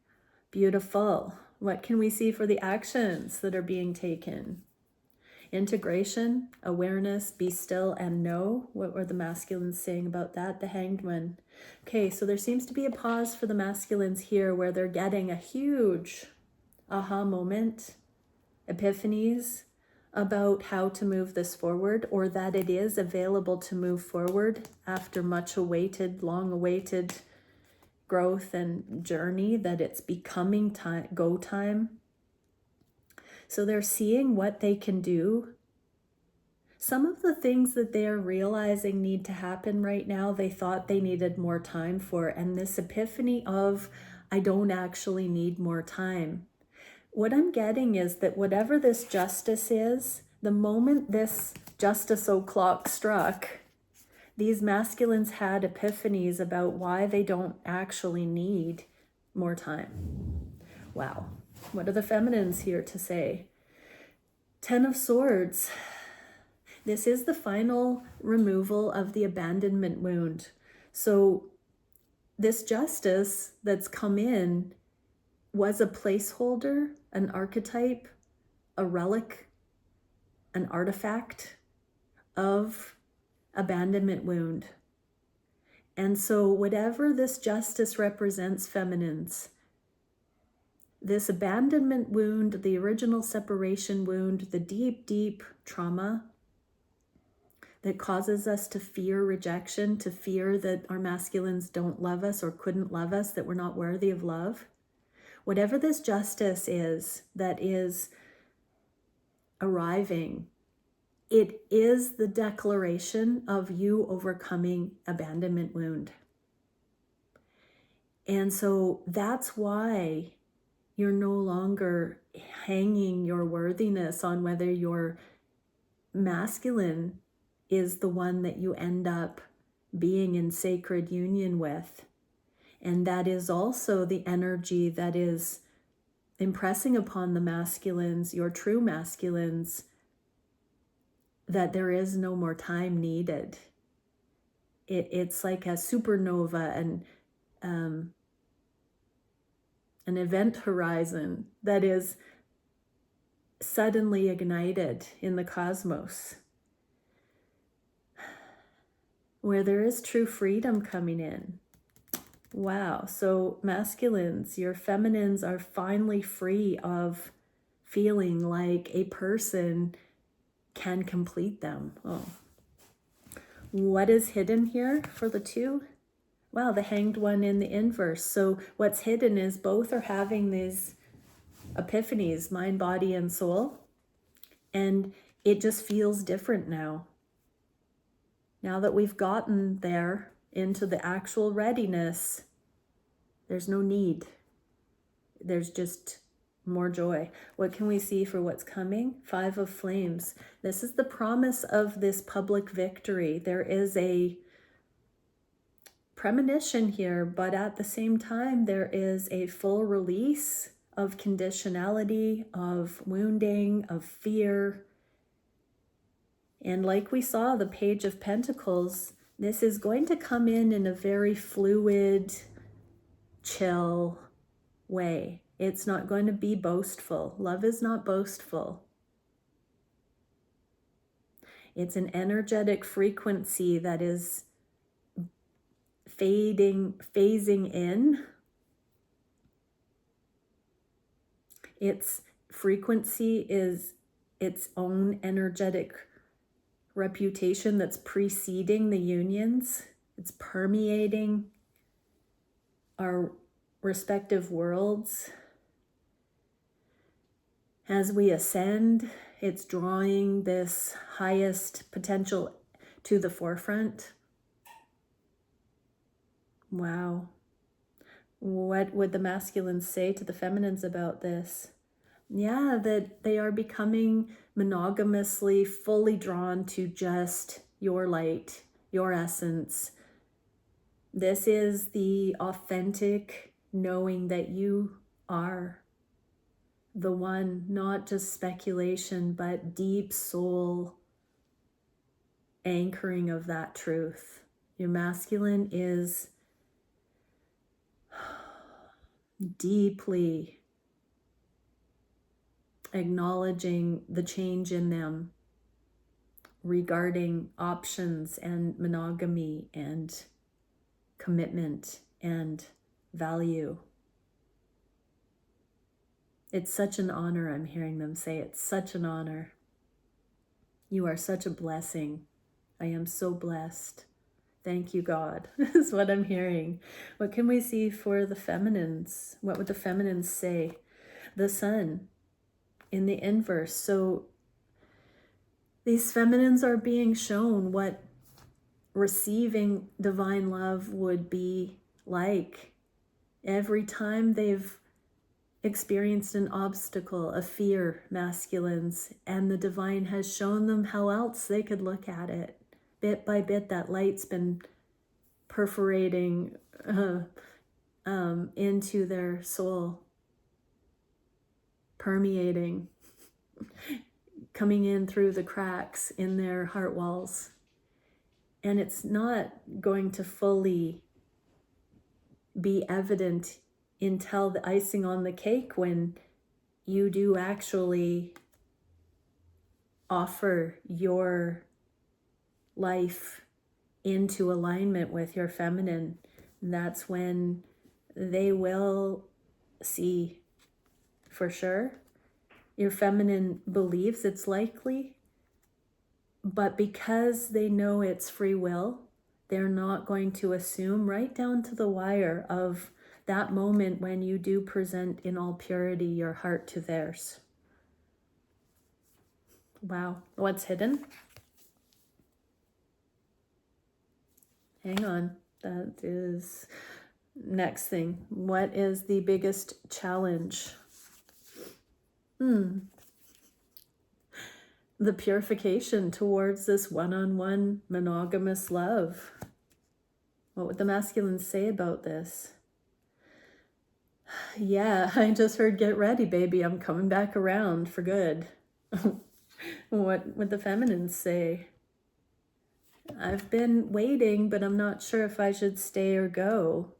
Beautiful. What can we see for the actions that are being taken? Integration, awareness, be still, and know. What were the masculines saying about that? The Hanged One. Okay, so there seems to be a pause for the masculines here where they're getting a huge aha moment, epiphanies about how to move this forward, or that it is available to move forward after much awaited, long awaited growth and journey, that it's becoming time, go time. So they're seeing what they can do. Some of the things that they are realizing need to happen right now, they thought they needed more time for. And this epiphany of, I don't actually need more time. What I'm getting is that whatever this justice is, the moment this justice o'clock struck, these masculines had epiphanies about why they don't actually need more time. Wow. What are the feminines here to say? 10 of Swords. This is the final removal of the abandonment wound. So this justice that's come in was a placeholder, an archetype, a relic, an artifact of abandonment wound. And so whatever this justice represents, feminines, this abandonment wound, the original separation wound, the deep, deep trauma that causes us to fear rejection, to fear that our masculines don't love us or couldn't love us, that we're not worthy of love. Whatever this justice is that is arriving, it is the declaration of you overcoming abandonment wound. And so that's why you're no longer hanging your worthiness on whether your masculine is the one that you end up being in sacred union with. And that is also the energy that is impressing upon the masculines, your true masculines, that there is no more time needed. It's like a supernova and an event horizon that is suddenly ignited in the cosmos, where there is true freedom coming in. Wow. So masculines, your feminines are finally free of feeling like a person can complete them. Oh, what is hidden here for the two? Wow, the Hanged One in the inverse. So what's hidden is both are having these epiphanies, mind, body, and soul. And it just feels different now. Now that we've gotten there into the actual readiness, there's no need. There's just more joy. What can we see for what's coming? 5 of Flames. This is the promise of this public victory. There is a premonition here, but at the same time, there is a full release of conditionality, of wounding, of fear. And like we saw, the Page of Pentacles, this is going to come in a very fluid, chill way. It's not going to be boastful. Love is not boastful. It's an energetic frequency that is phasing in. Its frequency is its own energetic reputation that's preceding the unions. It's permeating our respective worlds. As we ascend, it's drawing this highest potential to the forefront. Wow. What would the masculines say to the feminines about this? Yeah, that they are becoming monogamously fully drawn to just your light, your essence. This is the authentic knowing that you are the one, not just speculation, but deep soul anchoring of that truth. Your masculine is deeply acknowledging the change in them regarding options and monogamy and commitment and value. It's such an honor, I'm hearing them say. It's such an honor. You are such a blessing. I am so blessed. Thank you, God, is what I'm hearing. What can we see for the feminines? What would the feminines say? The Sun in the inverse. So these feminines are being shown what receiving divine love would be like. Every time they've experienced an obstacle, a fear, masculines, and the divine has shown them how else they could look at it. bit by bit, that light's been perforating into their soul, permeating, coming in through the cracks in their heart walls. And it's not going to fully be evident until the icing on the cake, when you do actually offer your life into alignment with your feminine. That's when they will see for sure. Your feminine believes it's likely, but because they know it's free will, they're not going to assume, right down to the wire of that moment when you do present in all purity your heart to theirs. Wow. What's hidden? Hang on. That is next thing. What is the biggest challenge? The purification towards this one-on-one monogamous love. What would the masculines say about this? Yeah, I just heard, get ready, baby. I'm coming back around for good. What would the feminines say? I've been waiting, but I'm not sure if I should stay or go.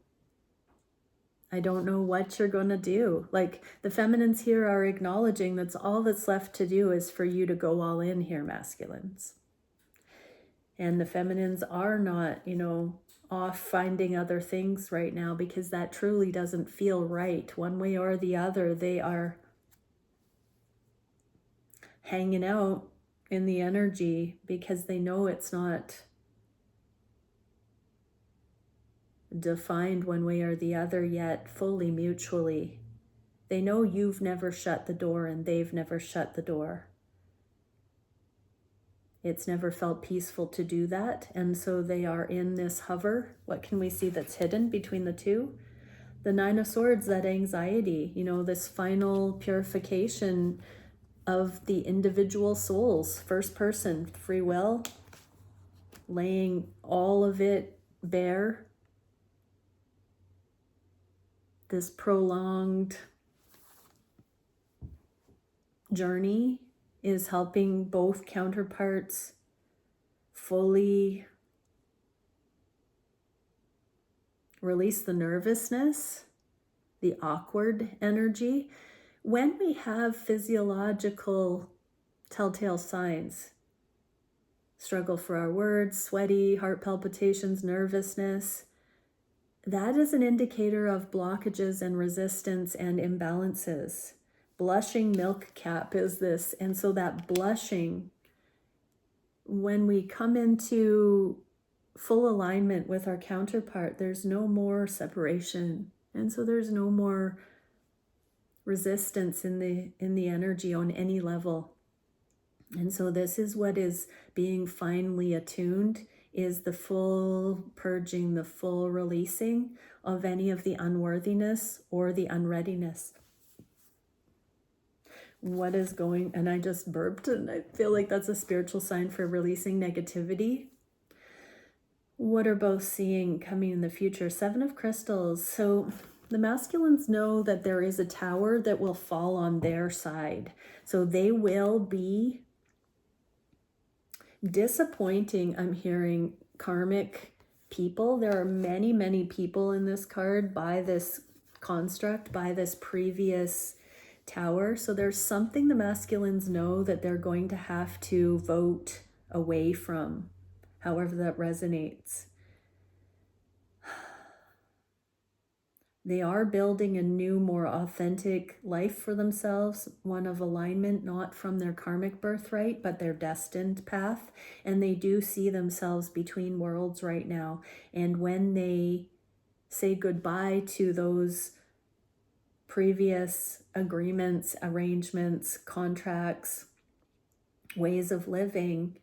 I don't know what you're going to do. Like, the feminines here are acknowledging that's all that's left to do is for you to go all in here, masculines. And the feminines are not, off finding other things right now, because that truly doesn't feel right. One way or the other, they are hanging out in the energy because they know it's not defined one way or the other yet fully mutually. They know you've never shut the door and they've never shut the door. It's never felt peaceful to do that, and so they are in this hover. What can we see that's hidden between the two? The Nine of Swords, that anxiety, this final purification of the individual souls, first person, free will, laying all of it bare. This prolonged journey is helping both counterparts fully release the nervousness, the awkward energy. When we have physiological telltale signs, struggle for our words, sweaty, heart palpitations, nervousness, that is an indicator of blockages and resistance and imbalances. Blushing milk cap is this. And so that blushing, when we come into full alignment with our counterpart, there's no more separation. And so there's no more resistance in the energy on any level. And so this is what is being finely attuned, is the full purging, the full releasing of any of the unworthiness or the unreadiness. What is going, and I just burped, and I feel like that's a spiritual sign for releasing negativity. What are both seeing coming in the future? Seven of Crystals. So the masculines know that there is a tower that will fall on their side. So they will be disappointing, I'm hearing, karmic people. There are many, many people in this card by this construct, by this previous tower. So there's something the masculines know that they're going to have to vote away from, however that resonates. They are building a new, more authentic life for themselves, one of alignment, not from their karmic birthright, but their destined path. And they do see themselves between worlds right now. And when they say goodbye to those previous agreements, arrangements, contracts, ways of living,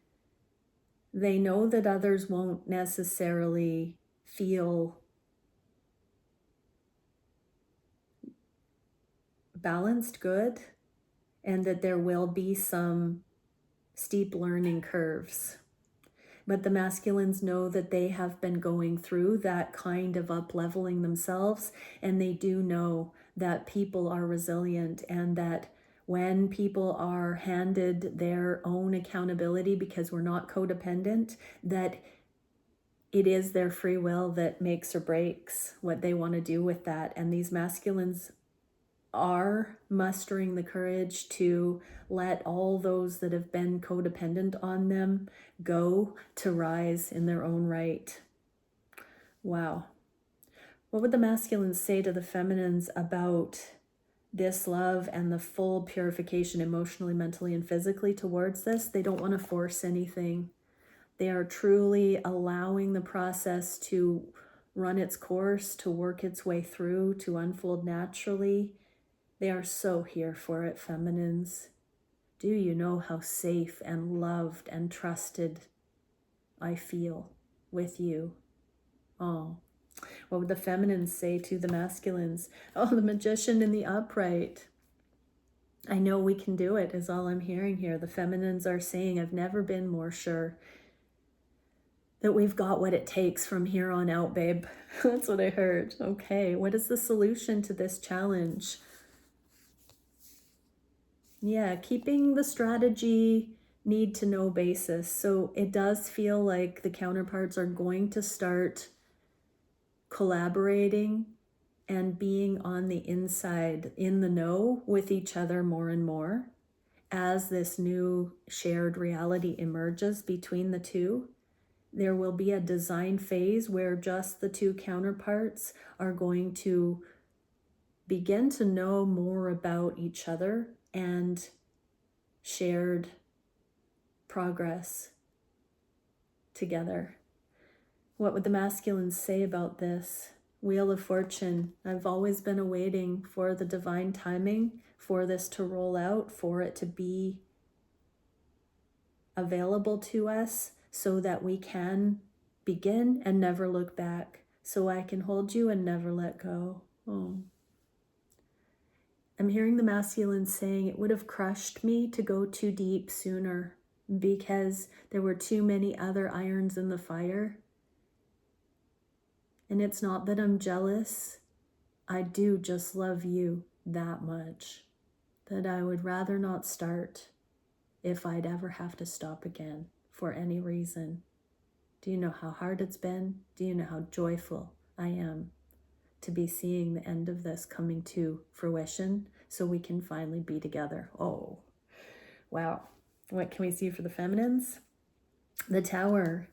they know that others won't necessarily feel balanced good, and that there will be some steep learning curves. But the masculines know that they have been going through that kind of up-leveling themselves, and they do know that people are resilient, and that when people are handed their own accountability, because we're not codependent, that it is their free will that makes or breaks what they want to do with that. And these masculines are mustering the courage to let all those that have been codependent on them go, to rise in their own right. Wow. What would the masculines say to the feminines about this love and the full purification emotionally, mentally, and physically towards this? They don't want to force anything. They are truly allowing the process to run its course, to work its way through, to unfold naturally. They are so here for it, feminines. Do you know how safe and loved and trusted I feel with you? Oh, what would the feminines say to the masculines? Oh, the Magician in the upright. I know we can do it, is all I'm hearing here. The feminines are saying, I've never been more sure that we've got what it takes from here on out, babe. That's what I heard. Okay, what is the solution to this challenge? Yeah, keeping the strategy need to know basis. So it does feel like the counterparts are going to start collaborating and being on the inside, in the know with each other more and more as this new shared reality emerges between the two. There will be a design phase where just the two counterparts are going to begin to know more about each other and shared progress together. What would the masculines say about this? Wheel of Fortune. I've always been awaiting for the divine timing for this to roll out, for it to be available to us so that we can begin and never look back, so I can hold you and never let go. Oh. I'm hearing the masculine saying it would have crushed me to go too deep sooner because there were too many other irons in the fire. And it's not that I'm jealous. I do just love you that much that I would rather not start if I'd ever have to stop again for any reason. Do you know how hard it's been? Do you know how joyful I am to be seeing the end of this coming to fruition so we can finally be together? Oh, wow. What can we see for the feminines? The Tower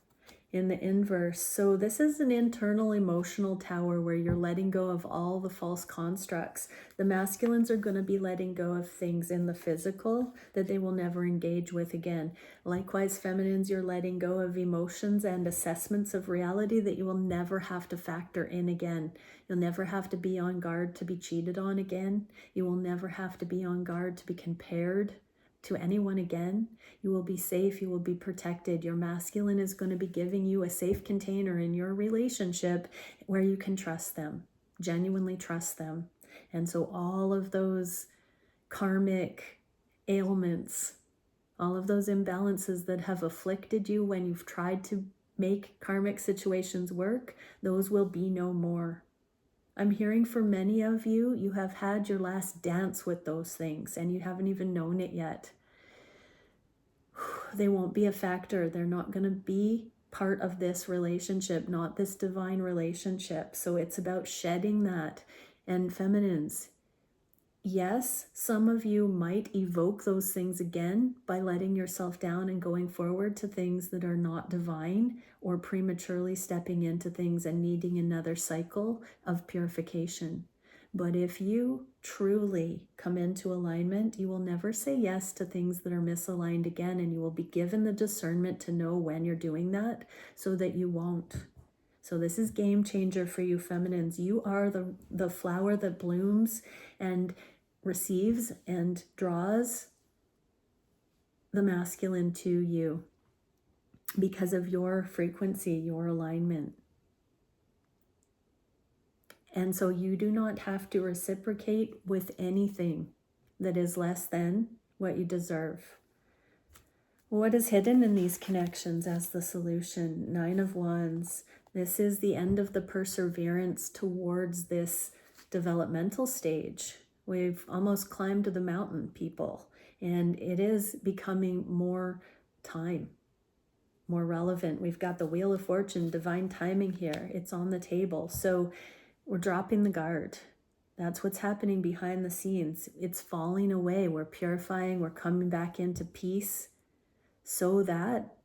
in the inverse. So this is an internal emotional tower where you're letting go of all the false constructs. The masculines are going to be letting go of things in the physical that they will never engage with again. Likewise, feminines, you're letting go of emotions and assessments of reality that you will never have to factor in again. You'll never have to be on guard to be cheated on again. You will never have to be on guard to be compared to anyone again. You will be safe, you will be protected. Your masculine is going to be giving you a safe container in your relationship where you can trust them, genuinely trust them. And so all of those karmic ailments, all of those imbalances that have afflicted you when you've tried to make karmic situations work, those will be no more. I'm hearing for many of you, you have had your last dance with those things and you haven't even known it yet. They won't be a factor. They're not going to be part of this relationship, not this divine relationship. So it's about shedding that. And feminines, yes, some of you might evoke those things again by letting yourself down and going forward to things that are not divine, or prematurely stepping into things and needing another cycle of purification. But if you truly come into alignment, you will never say yes to things that are misaligned again, and you will be given the discernment to know when you're doing that so that you won't. So this is game changer for you feminines. You are the flower that blooms and receives and draws the masculine to you because of your frequency, your alignment. And so you do not have to reciprocate with anything that is less than what you deserve. What is hidden in these connections as the solution? 9 of Wands. This is the end of the perseverance towards this developmental stage. We've almost climbed the mountain, people, and it is becoming more time, more relevant. We've got the Wheel of Fortune, divine timing here. It's on the table. So we're dropping the guard. That's what's happening behind the scenes. It's falling away. We're purifying. We're coming back into peace so that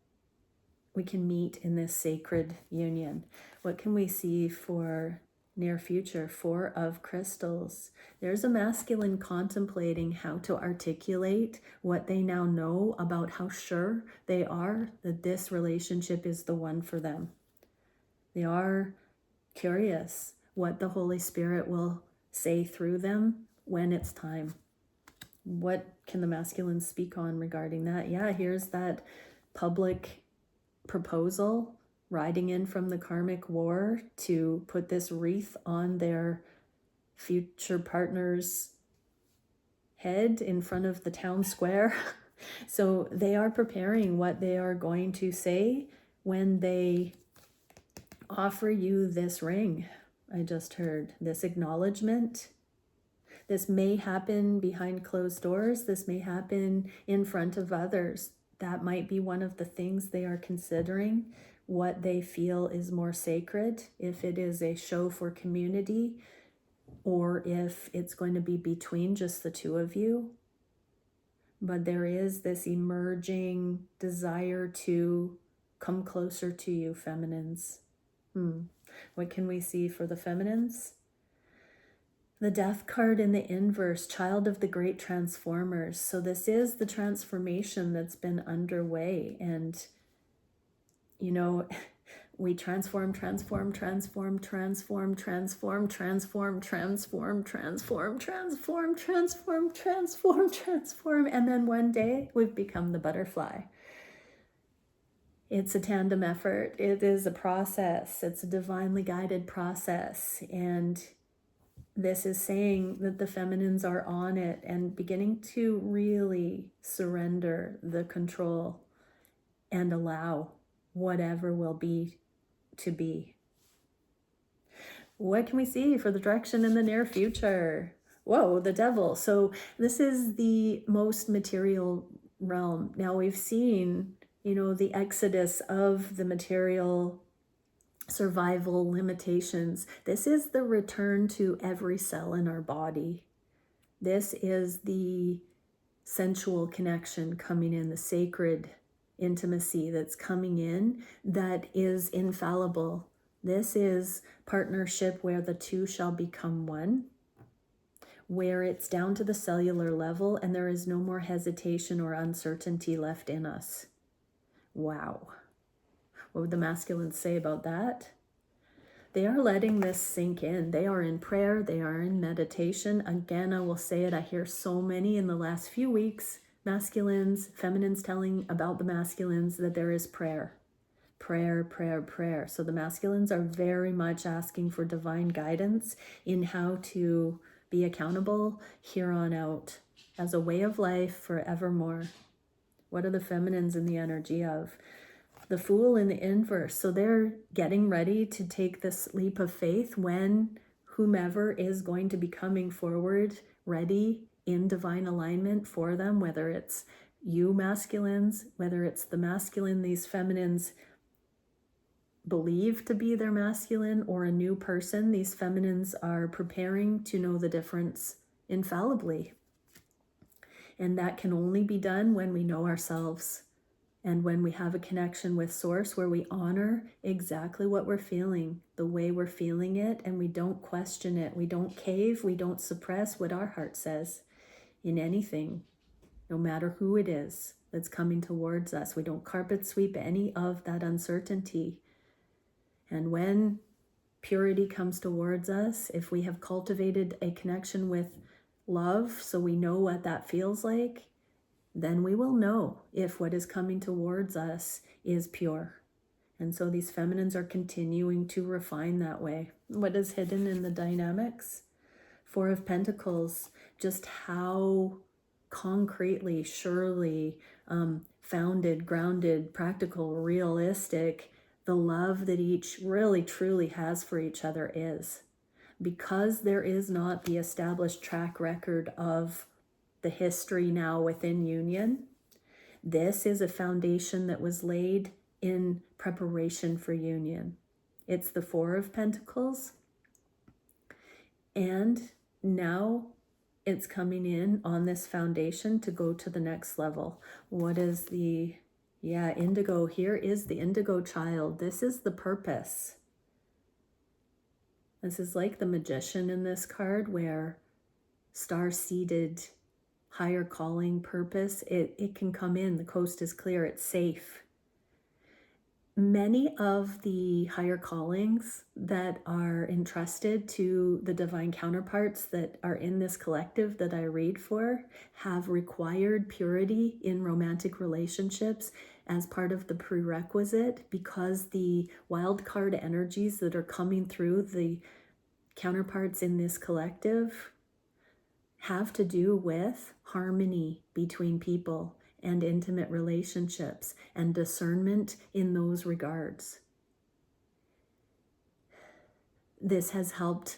we can meet in this sacred union. What can we see for near future? 4 of Crystals. There's a masculine contemplating how to articulate what they now know about how sure they are that this relationship is the one for them. They are curious what the Holy Spirit will say through them when it's time. What can the masculine speak on regarding that? Yeah, here's that public proposal riding in from the karmic war to put this wreath on their future partner's head in front of the town square. So they are preparing what they are going to say when they offer you this ring. I just heard this acknowledgement. This may happen behind closed doors. This may happen in front of others. That might be one of the things they are considering, what they feel is more sacred, if it is a show for community or if it's going to be between just the two of you. But there is this emerging desire to come closer to you, feminines. What can we see for the feminines? The Death card in the inverse, child of the great transformers. So this is the transformation that's been underway. And, you know, we transform, and then one day we've become the butterfly. It's a tandem effort. It is a process. It's a divinely guided process. And this is saying that the feminines are on it and beginning to really surrender the control and allow whatever will be to be. What can we see for the direction in the near future? Whoa, the Devil. So this is the most material realm. Now we've seen, you know, the exodus of the material survival limitations. This is the return to every cell in our body. This is the sensual connection coming in, the sacred intimacy that's coming in that is infallible. This is partnership where the two shall become one, where it's down to the cellular level and there is no more hesitation or uncertainty left in us. Wow. What would the masculines say about that? They are letting this sink in. They are in prayer. They are in meditation. Again, I will say it. I hear so many in the last few weeks, masculines, feminines telling about the masculines that there is prayer. Prayer, prayer, prayer. So the masculines are very much asking for divine guidance in how to be accountable here on out as a way of life forevermore. What are the feminines in the energy of? The Fool in the inverse. So they're getting ready to take this leap of faith when whomever is going to be coming forward ready in divine alignment for them, whether it's you masculines, whether it's the masculine these feminines believe to be their masculine, or a new person these feminines are preparing to know the difference infallibly. And that can only be done when we know ourselves. And when we have a connection with Source where we honor exactly what we're feeling, the way we're feeling it, and we don't question it, we don't cave, we don't suppress what our heart says in anything, no matter who it is that's coming towards us. We don't carpet sweep any of that uncertainty. And when purity comes towards us, if we have cultivated a connection with love, so we know what that feels like, then we will know if what is coming towards us is pure. And so these feminines are continuing to refine that way. What is hidden in the dynamics? 4 of Pentacles, just how concretely, surely, founded, grounded, practical, realistic the love that each really truly has for each other is. Because there is not the established track record of the history now within union, this is a foundation that was laid in preparation for union. It's the Four of Pentacles, and now it's coming in on this foundation to go to the next level. What is the, indigo? Here is the indigo child. This is the purpose. This is like the magician in this card, where star-seeded, higher calling, purpose, it can come in. The coast is clear. It's safe. Many of the higher callings that are entrusted to the divine counterparts that are in this collective that I read for have required purity in romantic relationships as part of the prerequisite, because the wild card energies that are coming through the counterparts in this collective have to do with harmony between people and intimate relationships and discernment in those regards. This has helped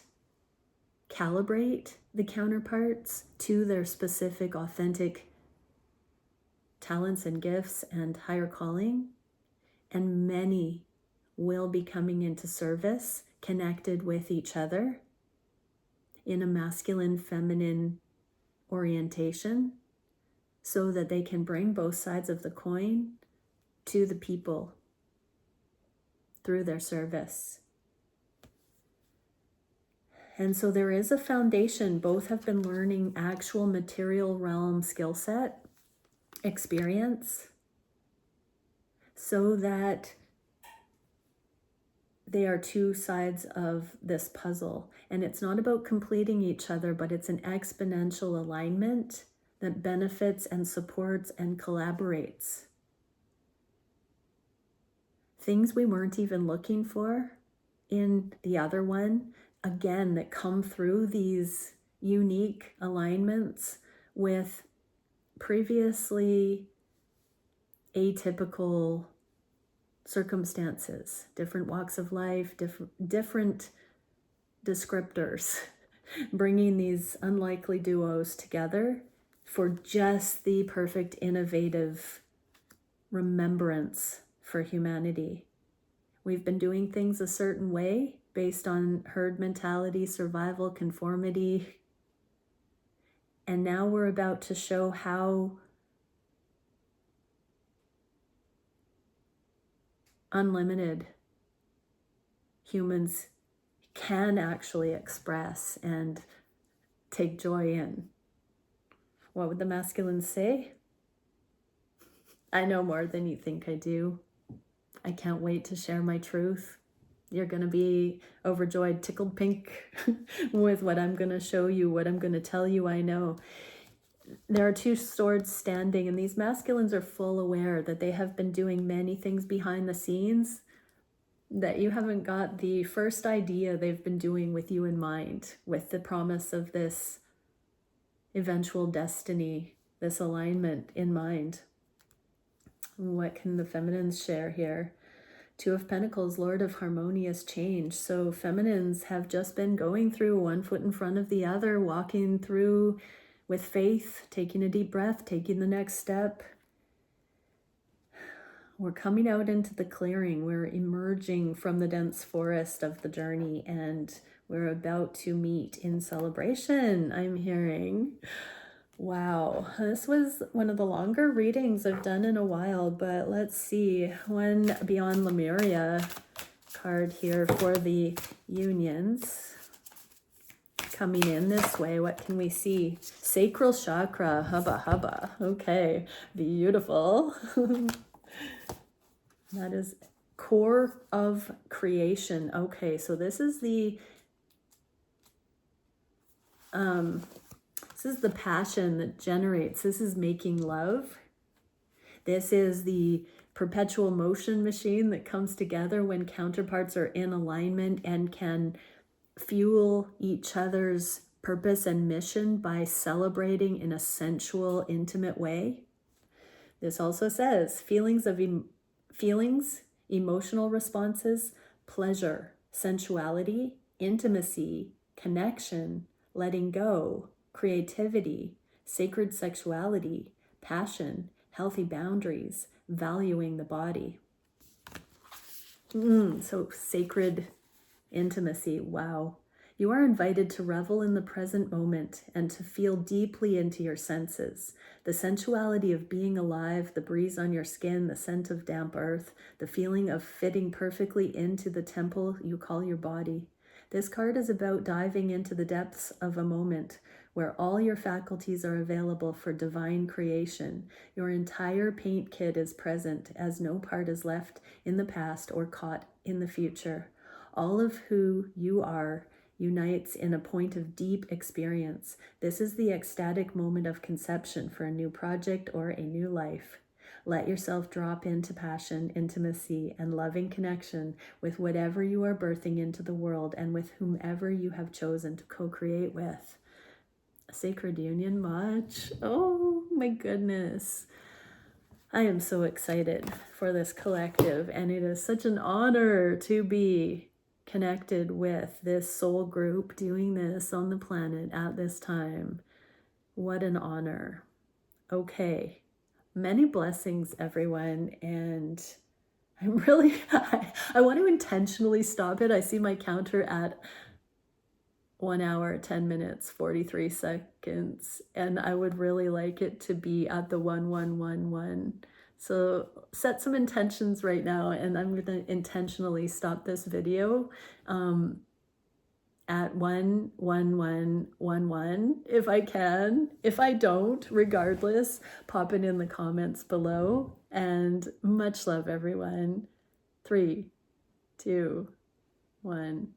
calibrate the counterparts to their specific, authentic talents and gifts and higher calling, and many will be coming into service connected with each other in a masculine, feminine orientation, so that they can bring both sides of the coin to the people through their service. And so there is a foundation. Both have been learning actual material realm skill set, experience, so that they are two sides of this puzzle. And it's not about completing each other, but it's an exponential alignment that benefits and supports and collaborates. Things we weren't even looking for in the other one, again, that come through these unique alignments with previously atypical circumstances, different walks of life, different descriptors, bringing these unlikely duos together for just the perfect, innovative remembrance for humanity. We've been doing things a certain way based on herd mentality, survival, conformity. And now we're about to show how unlimited humans can actually express and take joy in. What would the masculines say? I know more than you think I do. I can't wait to share my truth. You're going to be overjoyed, tickled pink with what I'm going to show you, what I'm going to tell you I know. There are two swords standing, and these masculines are full aware that they have been doing many things behind the scenes that you haven't got the first idea they've been doing with you in mind, with the promise of this eventual destiny, this alignment in mind. What can the feminines share here? Two of Pentacles, Lord of harmonious change. So feminines have just been going through one foot in front of the other, walking through with faith, taking a deep breath, taking the next step. We're coming out into the clearing. We're emerging from the dense forest of the journey, and we're about to meet in celebration, I'm hearing. Wow, this was one of the longer readings I've done in a while, but let's see. One Beyond Lemuria card here for the unions. Coming in this way, what can we see? Sacral chakra, hubba hubba. Okay, beautiful. That is core of creation. Okay, so this is the passion that generates. This is making love. This is the perpetual motion machine that comes together when counterparts are in alignment and can fuel each other's purpose and mission by celebrating in a sensual, intimate way. This also says feelings, emotional responses, pleasure, sensuality, intimacy, connection, letting go, creativity, sacred sexuality, passion, healthy boundaries, valuing the body. So sacred intimacy, wow. You are invited to revel in the present moment and to feel deeply into your senses. The sensuality of being alive, the breeze on your skin, the scent of damp earth, the feeling of fitting perfectly into the temple you call your body. This card is about diving into the depths of a moment where all your faculties are available for divine creation. Your entire paint kit is present, as no part is left in the past or caught in the future. All of who you are unites in a point of deep experience. This is the ecstatic moment of conception for a new project or a new life. Let yourself drop into passion, intimacy, and loving connection with whatever you are birthing into the world and with whomever you have chosen to co-create with. Sacred union much. Oh my goodness. I am so excited for this collective, and it is such an honor to be connected with this soul group doing this on the planet at this time. What an honor. Okay. Many blessings, everyone. And I'm really, I want to intentionally stop it. I see my counter at 1 hour, 10 minutes, 43 seconds. And I would really like it to be at the 1111. So set some intentions right now, and I'm going to intentionally stop this video at 11111 if I can. If I don't, regardless, pop it in the comments below. And much love, everyone. 3, 2, 1.